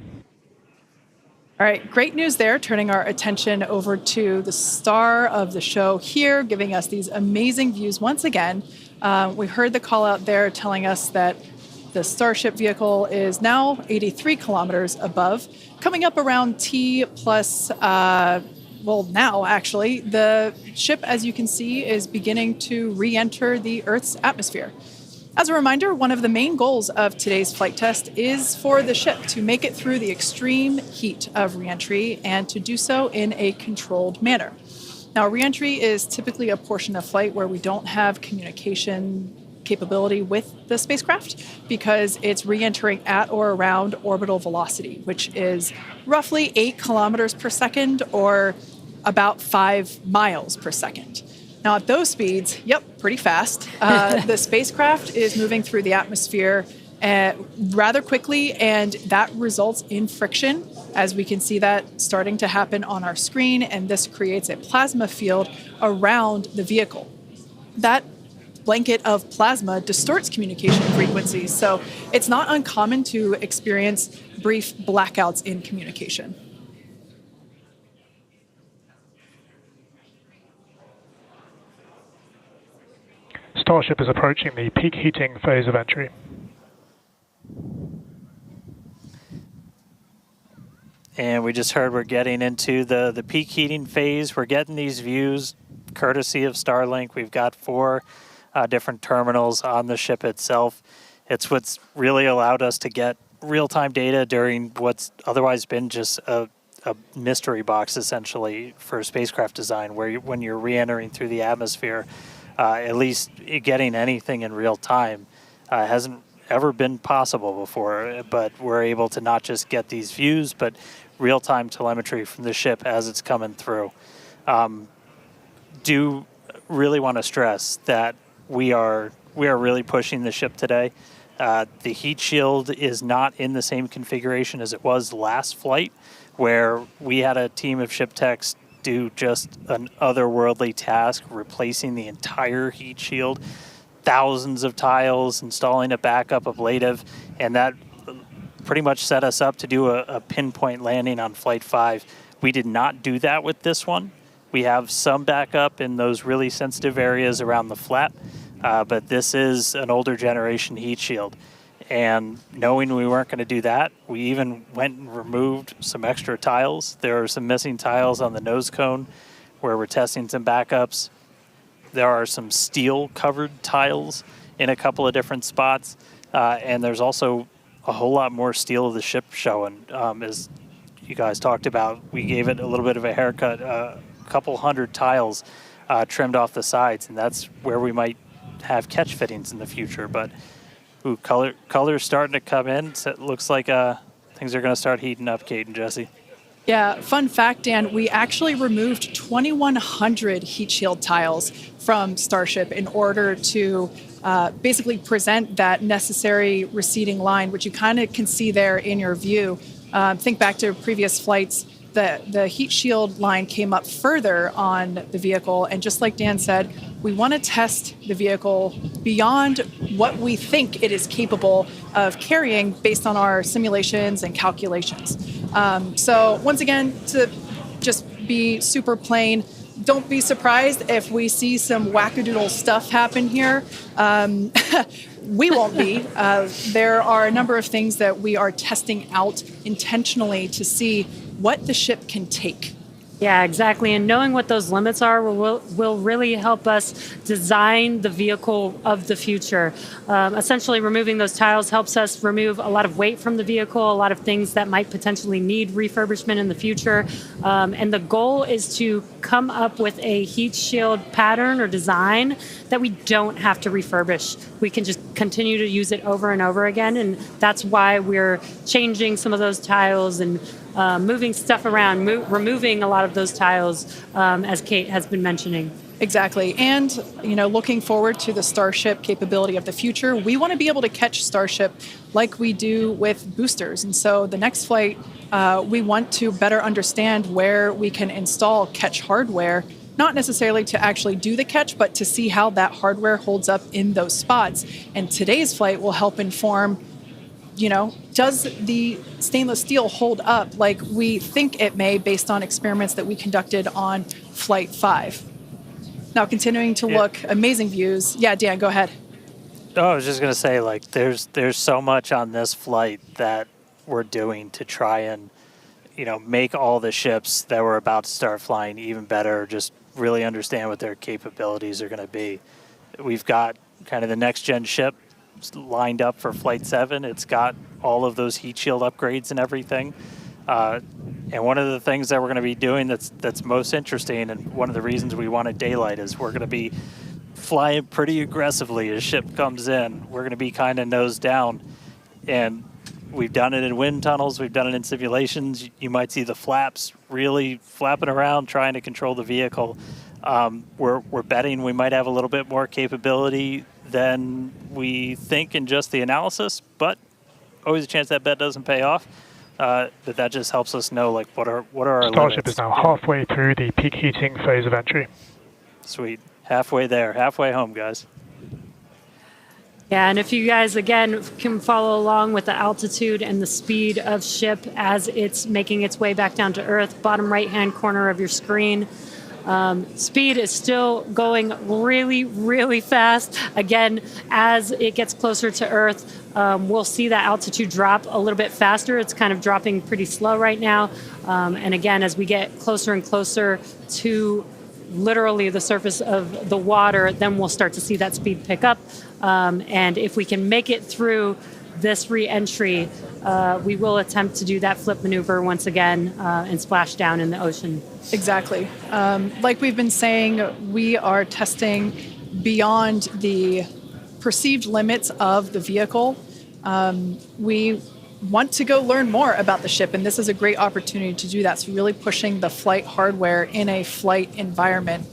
All right, great news there, turning our attention over to the star of the show here, giving us these amazing views once again. We heard the call out there telling us that the Starship vehicle is now 83 kilometers above, coming up around T plus, now actually, the ship, as you can see, is beginning to re-enter the Earth's atmosphere. As a reminder, one of the main goals of today's flight test is for the ship to make it through the extreme heat of re-entry and to do so in a controlled manner. Now, re-entry is typically a portion of flight where we don't have communication capability with the spacecraft because it's re-entering at or around orbital velocity, which is roughly 8 kilometers per second or about 5 miles per second. Now, at those speeds, pretty fast. The spacecraft is moving through the atmosphere rather quickly, and that results in friction, as we can see that starting to happen on our screen, and this creates a plasma field around the vehicle. That blanket of plasma distorts communication frequencies, so it's not uncommon to experience brief blackouts in communication. Starship is approaching the peak heating phase of entry. And we just heard we're getting into the peak heating phase. We're getting these views courtesy of Starlink. We've got 4 different terminals on the ship itself. It's what's really allowed us to get real-time data during what's otherwise been just a a mystery box essentially for spacecraft design, where when you're re-entering through the atmosphere, at least getting anything in real time hasn't ever been possible before. But we're able to not just get these views, but real-time telemetry from the ship as it's coming through. Do really want to stress that we are really pushing the ship today. The heat shield is not in the same configuration as it was last flight, where we had a team of ship techs do just an otherworldly task, replacing the entire heat shield, thousands of tiles, installing a backup ablative, and that pretty much set us up to do a pinpoint landing on Flight 5. We did not do that with this one. We have some backup in those really sensitive areas around the flap, but this is an older generation heat shield. And knowing we weren't going to do that, we even went and removed some extra tiles. There are some missing tiles on the nose cone where we're testing some backups. There are some steel-covered tiles in a couple of different spots, and there's also a whole lot more steel of the ship showing. As you guys talked about, we gave it a little bit of a haircut, a couple hundred tiles trimmed off the sides, and that's where we might have catch fittings in the future. But ooh, color's starting to come in. So it looks like things are going to start heating up, Kate and Jesse. Yeah, fun fact, Dan, we actually removed 2,100 heat shield tiles from Starship in order to basically present that necessary receding line, which you kind of can see there in your view. Think back to previous flights. The heat shield line came up further on the vehicle, and just like Dan said, we want to test the vehicle beyond what we think it is capable of carrying based on our simulations and calculations. So once again, to just be super plain, don't be surprised if we see some wackadoodle stuff happen here. We won't be. There are a number of things that we are testing out intentionally to see what the ship can take. Yeah, exactly. And knowing what those limits are will really help us design the vehicle of the future. Essentially, removing those tiles helps us remove a lot of weight from the vehicle, a lot of things that might potentially need refurbishment in the future. And the goal is to come up with a heat shield pattern or design that we don't have to refurbish. We can just continue to use it over and over again. And that's why we're changing some of those tiles and moving stuff around, removing a lot of those tiles, as Kate has been mentioning. Exactly. And, looking forward to the Starship capability of the future, we want to be able to catch Starship like we do with boosters. And so the next flight, we want to better understand where we can install catch hardware, not necessarily to actually do the catch, but to see how that hardware holds up in those spots. And today's flight will help inform, does the stainless steel hold up like we think it may based on experiments that we conducted on Flight 5? Now, continuing to look, amazing views. Yeah, Dan, go ahead. Oh, I was just going to say, there's so much on this flight that we're doing to try and, make all the ships that we're about to start flying even better, just really understand what their capabilities are going to be. We've got kind of the next-gen ship lined up for Flight 7. It's got all of those heat shield upgrades and everything. And one of the things that we're going to be doing that's most interesting, and one of the reasons we wanted daylight, is we're going to be flying pretty aggressively as ship comes in. We're going to be kind of nose down. And we've done it in wind tunnels. We've done it in simulations. You might see the flaps really flapping around trying to control the vehicle. We're betting we might have a little bit more capability than we think in just the analysis, but always a chance that bet doesn't pay off. But that just helps us know what are our Starship limits. is now halfway through the peak heating phase of entry. Sweet. Halfway there. Halfway home, guys. Yeah, and if you guys, again, can follow along with the altitude and the speed of ship as it's making its way back down to Earth, bottom right-hand corner of your screen, speed is still going really, really fast. Again, as it gets closer to Earth, we'll see that altitude drop a little bit faster. It's kind of dropping pretty slow right now. And again, as we get closer and closer to literally the surface of the water, then we'll start to see that speed pick up. And if we can make it through this re-entry, we will attempt to do that flip maneuver once again and splash down in the ocean. Exactly. Like we've been saying, we are testing beyond the perceived limits of the vehicle. We want to go learn more about the ship, and this is a great opportunity to do that. So really pushing the flight hardware in a flight environment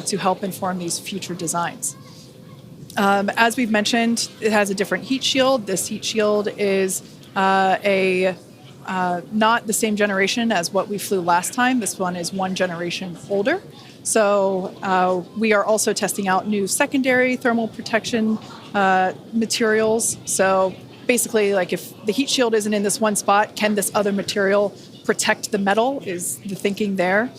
to help inform these future designs. As we've mentioned, it has a different heat shield. This heat shield is not the same generation as what we flew last time. This one is one generation older. So we are also testing out new secondary thermal protection materials. So basically, like if the heat shield isn't in this one spot, can this other material protect the metal is the thinking there.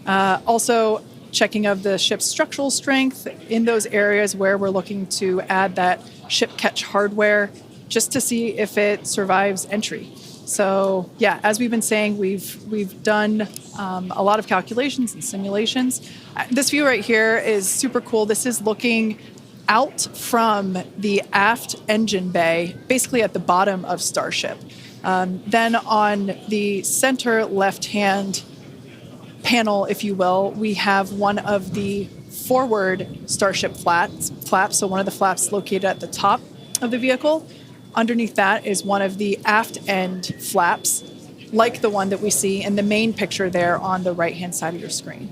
Also checking of the ship's structural strength in those areas where we're looking to add that ship catch hardware just to see if it survives entry. So yeah, as we've been saying, we've done a lot of calculations and simulations. This view right here is super cool. This is looking out from the aft engine bay, basically at the bottom of Starship. Then on the center left-hand panel, if you will, we have one of the forward Starship flaps. So one of the flaps located at the top of the vehicle. Underneath that is one of the aft end flaps, like the one that we see in the main picture there on the right-hand side of your screen.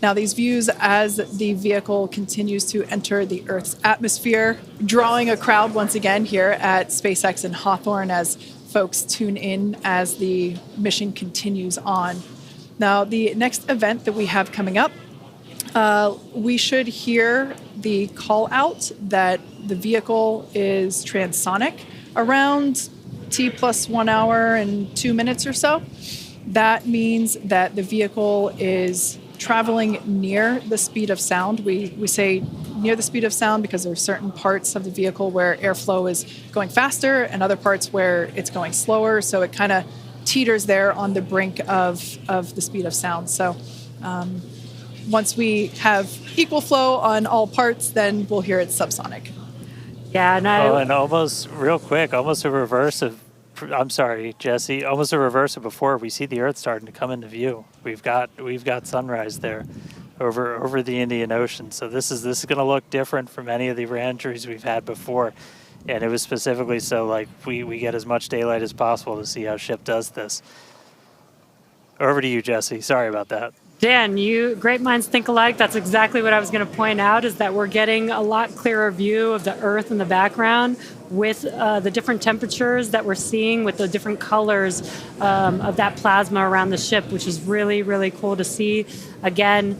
Now, these views, as the vehicle continues to enter the Earth's atmosphere, drawing a crowd once again here at SpaceX in Hawthorne as folks tune in as the mission continues on. Now, the next event that we have coming up, we should hear the call out that the vehicle is transonic around T plus 1 hour and 2 minutes or so. That means that the vehicle is traveling near the speed of sound. We say near the speed of sound because there are certain parts of the vehicle where airflow is going faster and other parts where it's going slower. So it kind of teeters there on the brink of the speed of sound. So once we have equal flow on all parts, then we'll hear it's subsonic. Yeah, and almost real quick, almost a reverse of, I'm sorry, Jesse, almost a reverse of before. We see the Earth starting to come into view. We've got sunrise there over the Indian Ocean. So this is going to look different from any of the re-entries we've had before. And it was specifically so like we get as much daylight as possible to see how ship does this. Over to you, Jesse. Sorry about that. Dan, great minds think alike. That's exactly what I was going to point out, is that we're getting a lot clearer view of the Earth in the background with the different temperatures that we're seeing, with the different colors of that plasma around the ship, which is really, really cool to see. Again,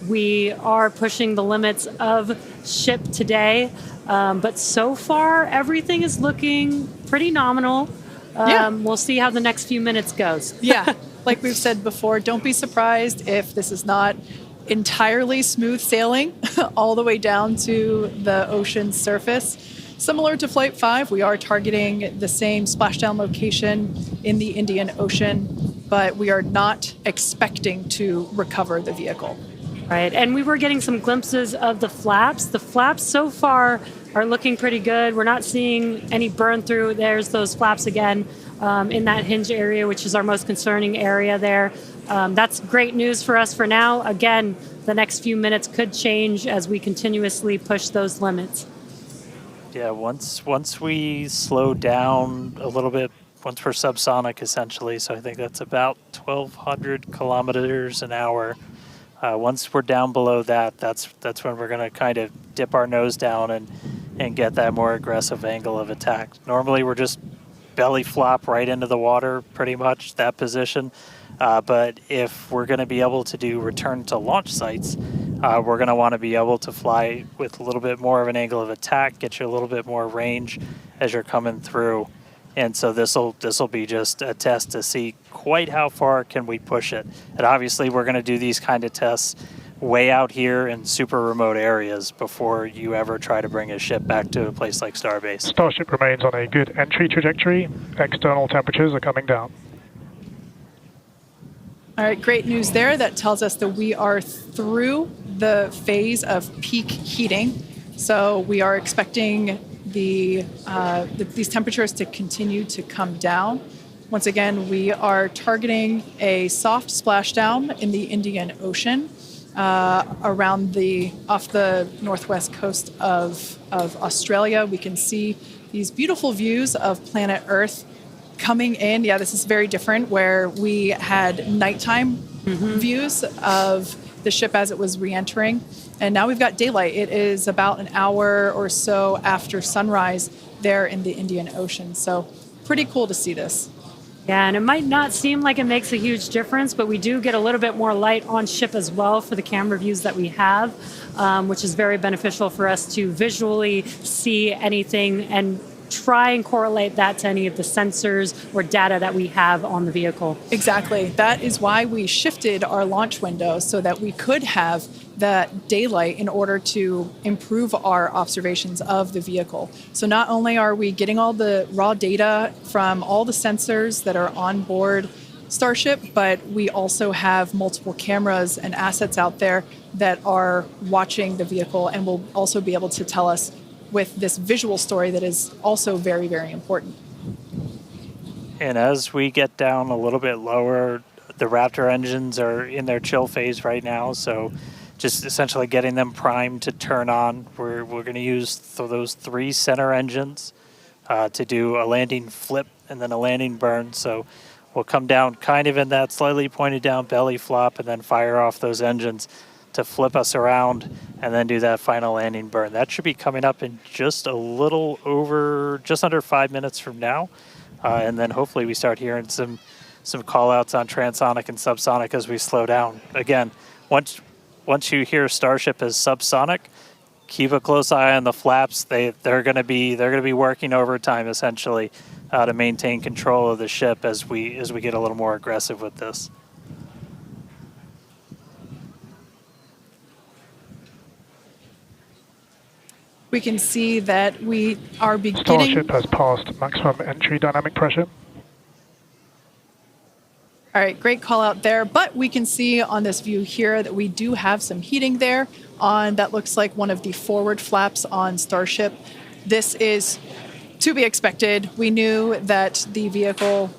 we are pushing the limits of ship today, but so far everything is looking pretty nominal. We'll see how the next few minutes goes. Yeah. Like we've said before, don't be surprised if this is not entirely smooth sailing all the way down to the ocean's surface. Similar to Flight 5, we are targeting the same splashdown location in the Indian Ocean, but we are not expecting to recover the vehicle. Right, and we were getting some glimpses of the flaps. The flaps so far are looking pretty good. We're not seeing any burn through. There's those flaps again. In that hinge area, which is our most concerning area there. That's great news for us for now. Again, the next few minutes could change as we continuously push those limits. Yeah, once we slow down a little bit, once we're subsonic essentially, so I think that's about 1,200 kilometers an hour. Once we're down below that, that's when we're going to kind of dip our nose down and get that more aggressive angle of attack. Normally we're just belly flop right into the water, pretty much, that position. But if we're going to be able to do return to launch sites, we're going to want to be able to fly with a little bit more of an angle of attack, get you a little bit more range as you're coming through. And so this'll be just a test to see quite how far can we push it. And obviously we're going to do these kind of tests way out here in super remote areas before you ever try to bring a ship back to a place like Starbase. Starship remains on a good entry trajectory. External temperatures are coming down. All right, great news there. That tells us that we are through the phase of peak heating. So we are expecting these temperatures to continue to come down. Once again, we are targeting a soft splashdown in the Indian Ocean off the northwest coast of Australia. We can see these beautiful views of planet Earth coming in. Yeah, this is very different, where we had nighttime views of the ship as it was re-entering, and now we've got daylight. It is about an hour or so after sunrise there in the Indian Ocean. So pretty cool to see this. Yeah, and it might not seem like it makes a huge difference, but we do get a little bit more light on ship as well for the camera views that we have, which is very beneficial for us to visually see anything and try and correlate that to any of the sensors or data that we have on the vehicle. Exactly. That is why we shifted our launch window so that we could have that daylight in order to improve our observations of the vehicle. So not only are we getting all the raw data from all the sensors that are on board Starship, but we also have multiple cameras and assets out there that are watching the vehicle and will also be able to tell us with this visual story that is also very, very important. And as we get down a little bit lower, the Raptor engines are in their chill phase right now, so just essentially getting them primed to turn on. We're going to use those 3 center engines to do a landing flip and then a landing burn. So we'll come down kind of in that slightly pointed down belly flop and then fire off those engines to flip us around and then do that final landing burn. That should be coming up in just under 5 minutes from now. And then hopefully we start hearing some call outs on transonic and subsonic as we slow down. Again, once you hear Starship as subsonic, keep a close eye on the flaps. They're going to be working overtime essentially to maintain control of the ship as we get a little more aggressive with this. We can see that we are beginning... Starship has passed maximum entry dynamic pressure. All right, great call out there. But we can see on this view here that we do have some heating there on that looks like one of the forward flaps on Starship. This is to be expected. We knew that the vehicle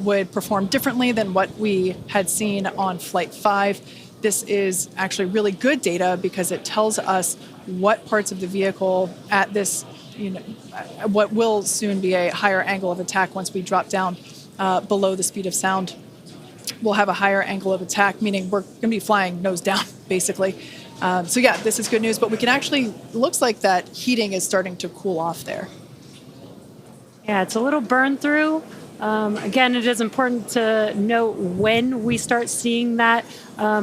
would perform differently than what we had seen on Flight 5. This is actually really good data because it tells us what parts of the vehicle at this, what will soon be a higher angle of attack once we drop down below the speed of sound. We'll have a higher angle of attack, meaning we're going to be flying nose down, basically. So yeah, this is good news, but we can actually, looks like that heating is starting to cool off there. Yeah, it's a little burn through. Again, it is important to note when we start seeing that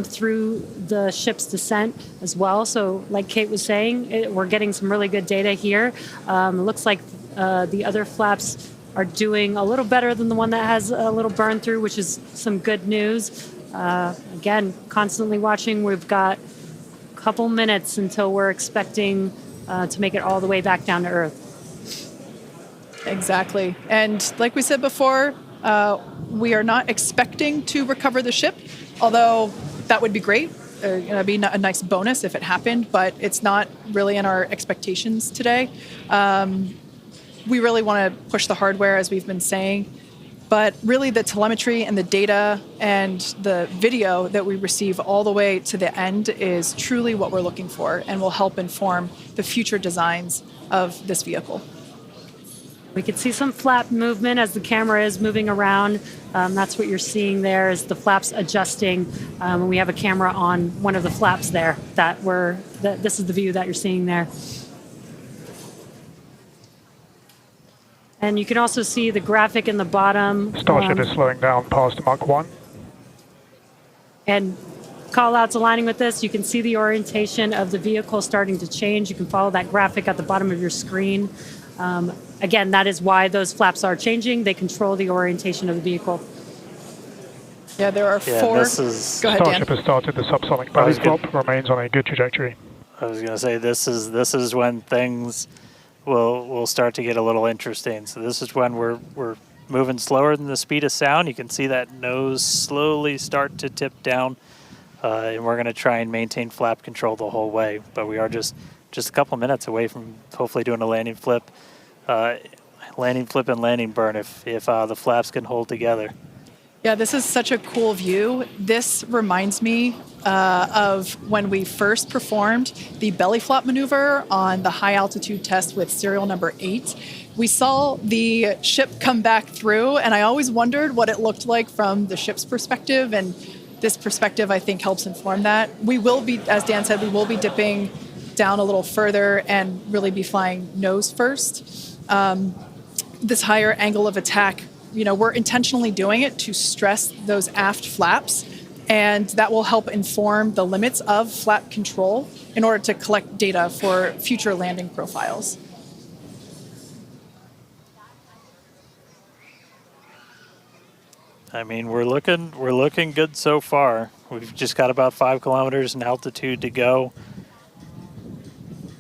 through the ship's descent as well. So like Kate was saying, we're getting some really good data here. It looks like the other flaps are doing a little better than the one that has a little burn through, which is some good news. Again, constantly watching. We've got a couple minutes until we're expecting to make it all the way back down to Earth. Exactly. And like we said before, we are not expecting to recover the ship, although that would be great. It'd be a nice bonus if it happened, but it's not really in our expectations today. We really want to push the hardware, as we've been saying, but really the telemetry and the data and the video that we receive all the way to the end is truly what we're looking for and will help inform the future designs of this vehicle. We can see some flap movement as the camera is moving around. That's what you're seeing there is the flaps adjusting. And we have a camera on one of the flaps there this is the view that you're seeing there. And you can also see the graphic in the bottom. Starship is slowing down past Mach 1. And call-outs aligning with this, you can see the orientation of the vehicle starting to change. You can follow that graphic at the bottom of your screen. Again, that is why those flaps are changing. They control the orientation of the vehicle. Yeah, there are 4. Go ahead, Starship Dan. has started the subsonic belly flop, remains on a good trajectory. I was going to say this is when things will start to get a little interesting. So this is when we're moving slower than the speed of sound. You can see that nose slowly start to tip down, and we're going to try and maintain flap control the whole way. But we are just a couple minutes away from hopefully doing a landing flip landing flip and landing burn if the flaps can hold together. Yeah, this is such a cool view. This reminds me of when we first performed the belly flop maneuver on the high altitude test with serial number 8. We saw the ship come back through, and I always wondered what it looked like from the ship's perspective, and this perspective, I think, helps inform that. We will be, as Dan said, we will be dipping down a little further and really be flying nose first. This higher angle of attack, we're intentionally doing it to stress those aft flaps, and that will help inform the limits of flap control in order to collect data for future landing profiles. I mean, we're looking good so far. We've just got about 5 kilometers in altitude to go.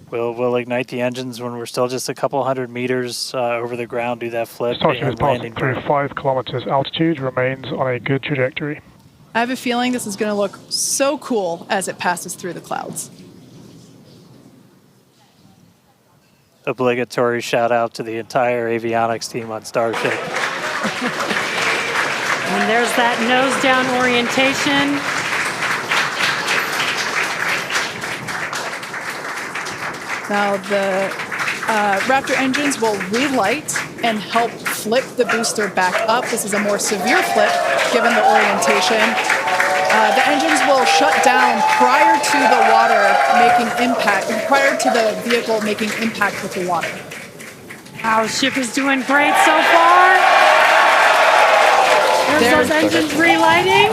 We'll ignite the engines when we're still just a couple hundred meters over the ground, do that flip. Starship is and passing landing through 5 kilometers altitude, remains on a good trajectory. I have a feeling this is going to look so cool as it passes through the clouds. Obligatory shout out to the entire avionics team on Starship. And there's that nose down orientation. Now the Raptor engines will relight and help flip the booster back up. This is a more severe flip given the orientation. The engines will shut down prior to the vehicle making impact with the water. Our ship is doing great so far. There's those engines relighting.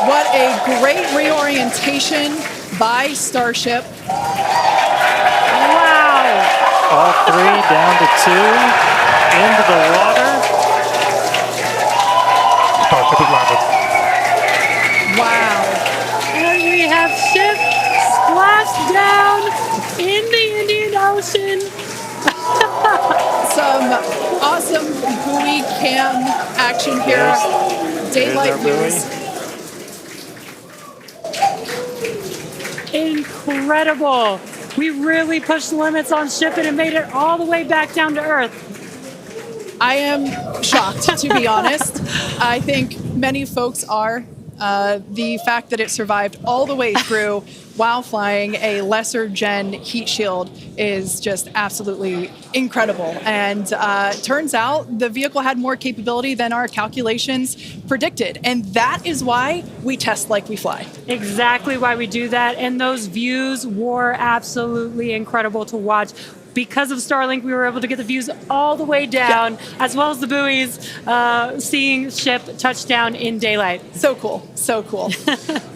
What a great reorientation by Starship. Wow. All 3 down to 2 into the water. Starship is landed. Wow. And we have ship splashed down in the Indian Ocean. Some awesome buoy cam action here. Daylight views. Incredible. We really pushed the limits on shipping and made it all the way back down to Earth. I am shocked, to be honest. I think many folks are. The fact that it survived all the way through while flying a lesser gen heat shield is just absolutely incredible. And turns out the vehicle had more capability than our calculations predicted. And that is why we test like we fly. Exactly why we do that. And those views were absolutely incredible to watch. Because of Starlink, we were able to get the views all the way down, as well as the buoys, seeing ship touchdown in daylight. So cool, so cool.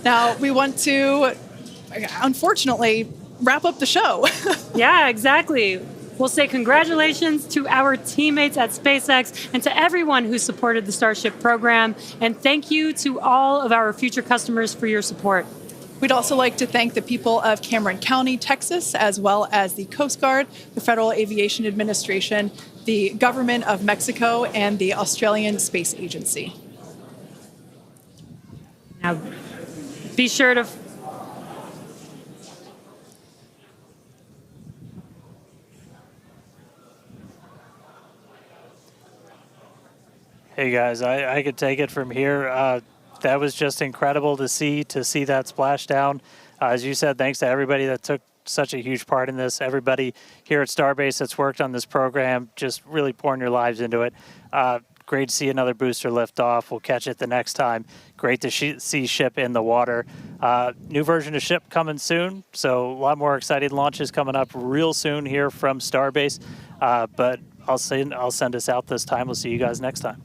Now, we want to, unfortunately, wrap up the show. Yeah, exactly. We'll say congratulations to our teammates at SpaceX and to everyone who supported the Starship program. And thank you to all of our future customers for your support. We'd also like to thank the people of Cameron County, Texas, as well as the Coast Guard, the Federal Aviation Administration, the Government of Mexico, and the Australian Space Agency. Now, be sure to... Hey guys, I could take it from here. That was just incredible to see that splashdown. As you said, thanks to everybody that took such a huge part in this. Everybody here at Starbase that's worked on this program, just really pouring your lives into it. Great to see another booster lift off. We'll catch it the next time. Great to see ship in the water. New version of ship coming soon, so a lot more exciting launches coming up real soon here from Starbase. But I'll send us out this time. We'll see you guys next time.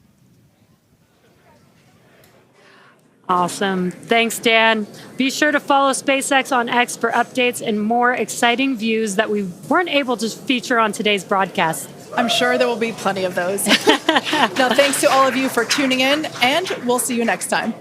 Awesome. Thanks, Dan. Be sure to follow SpaceX on X for updates and more exciting views that we weren't able to feature on today's broadcast. I'm sure there will be plenty of those. Now, thanks to all of you for tuning in, and we'll see you next time.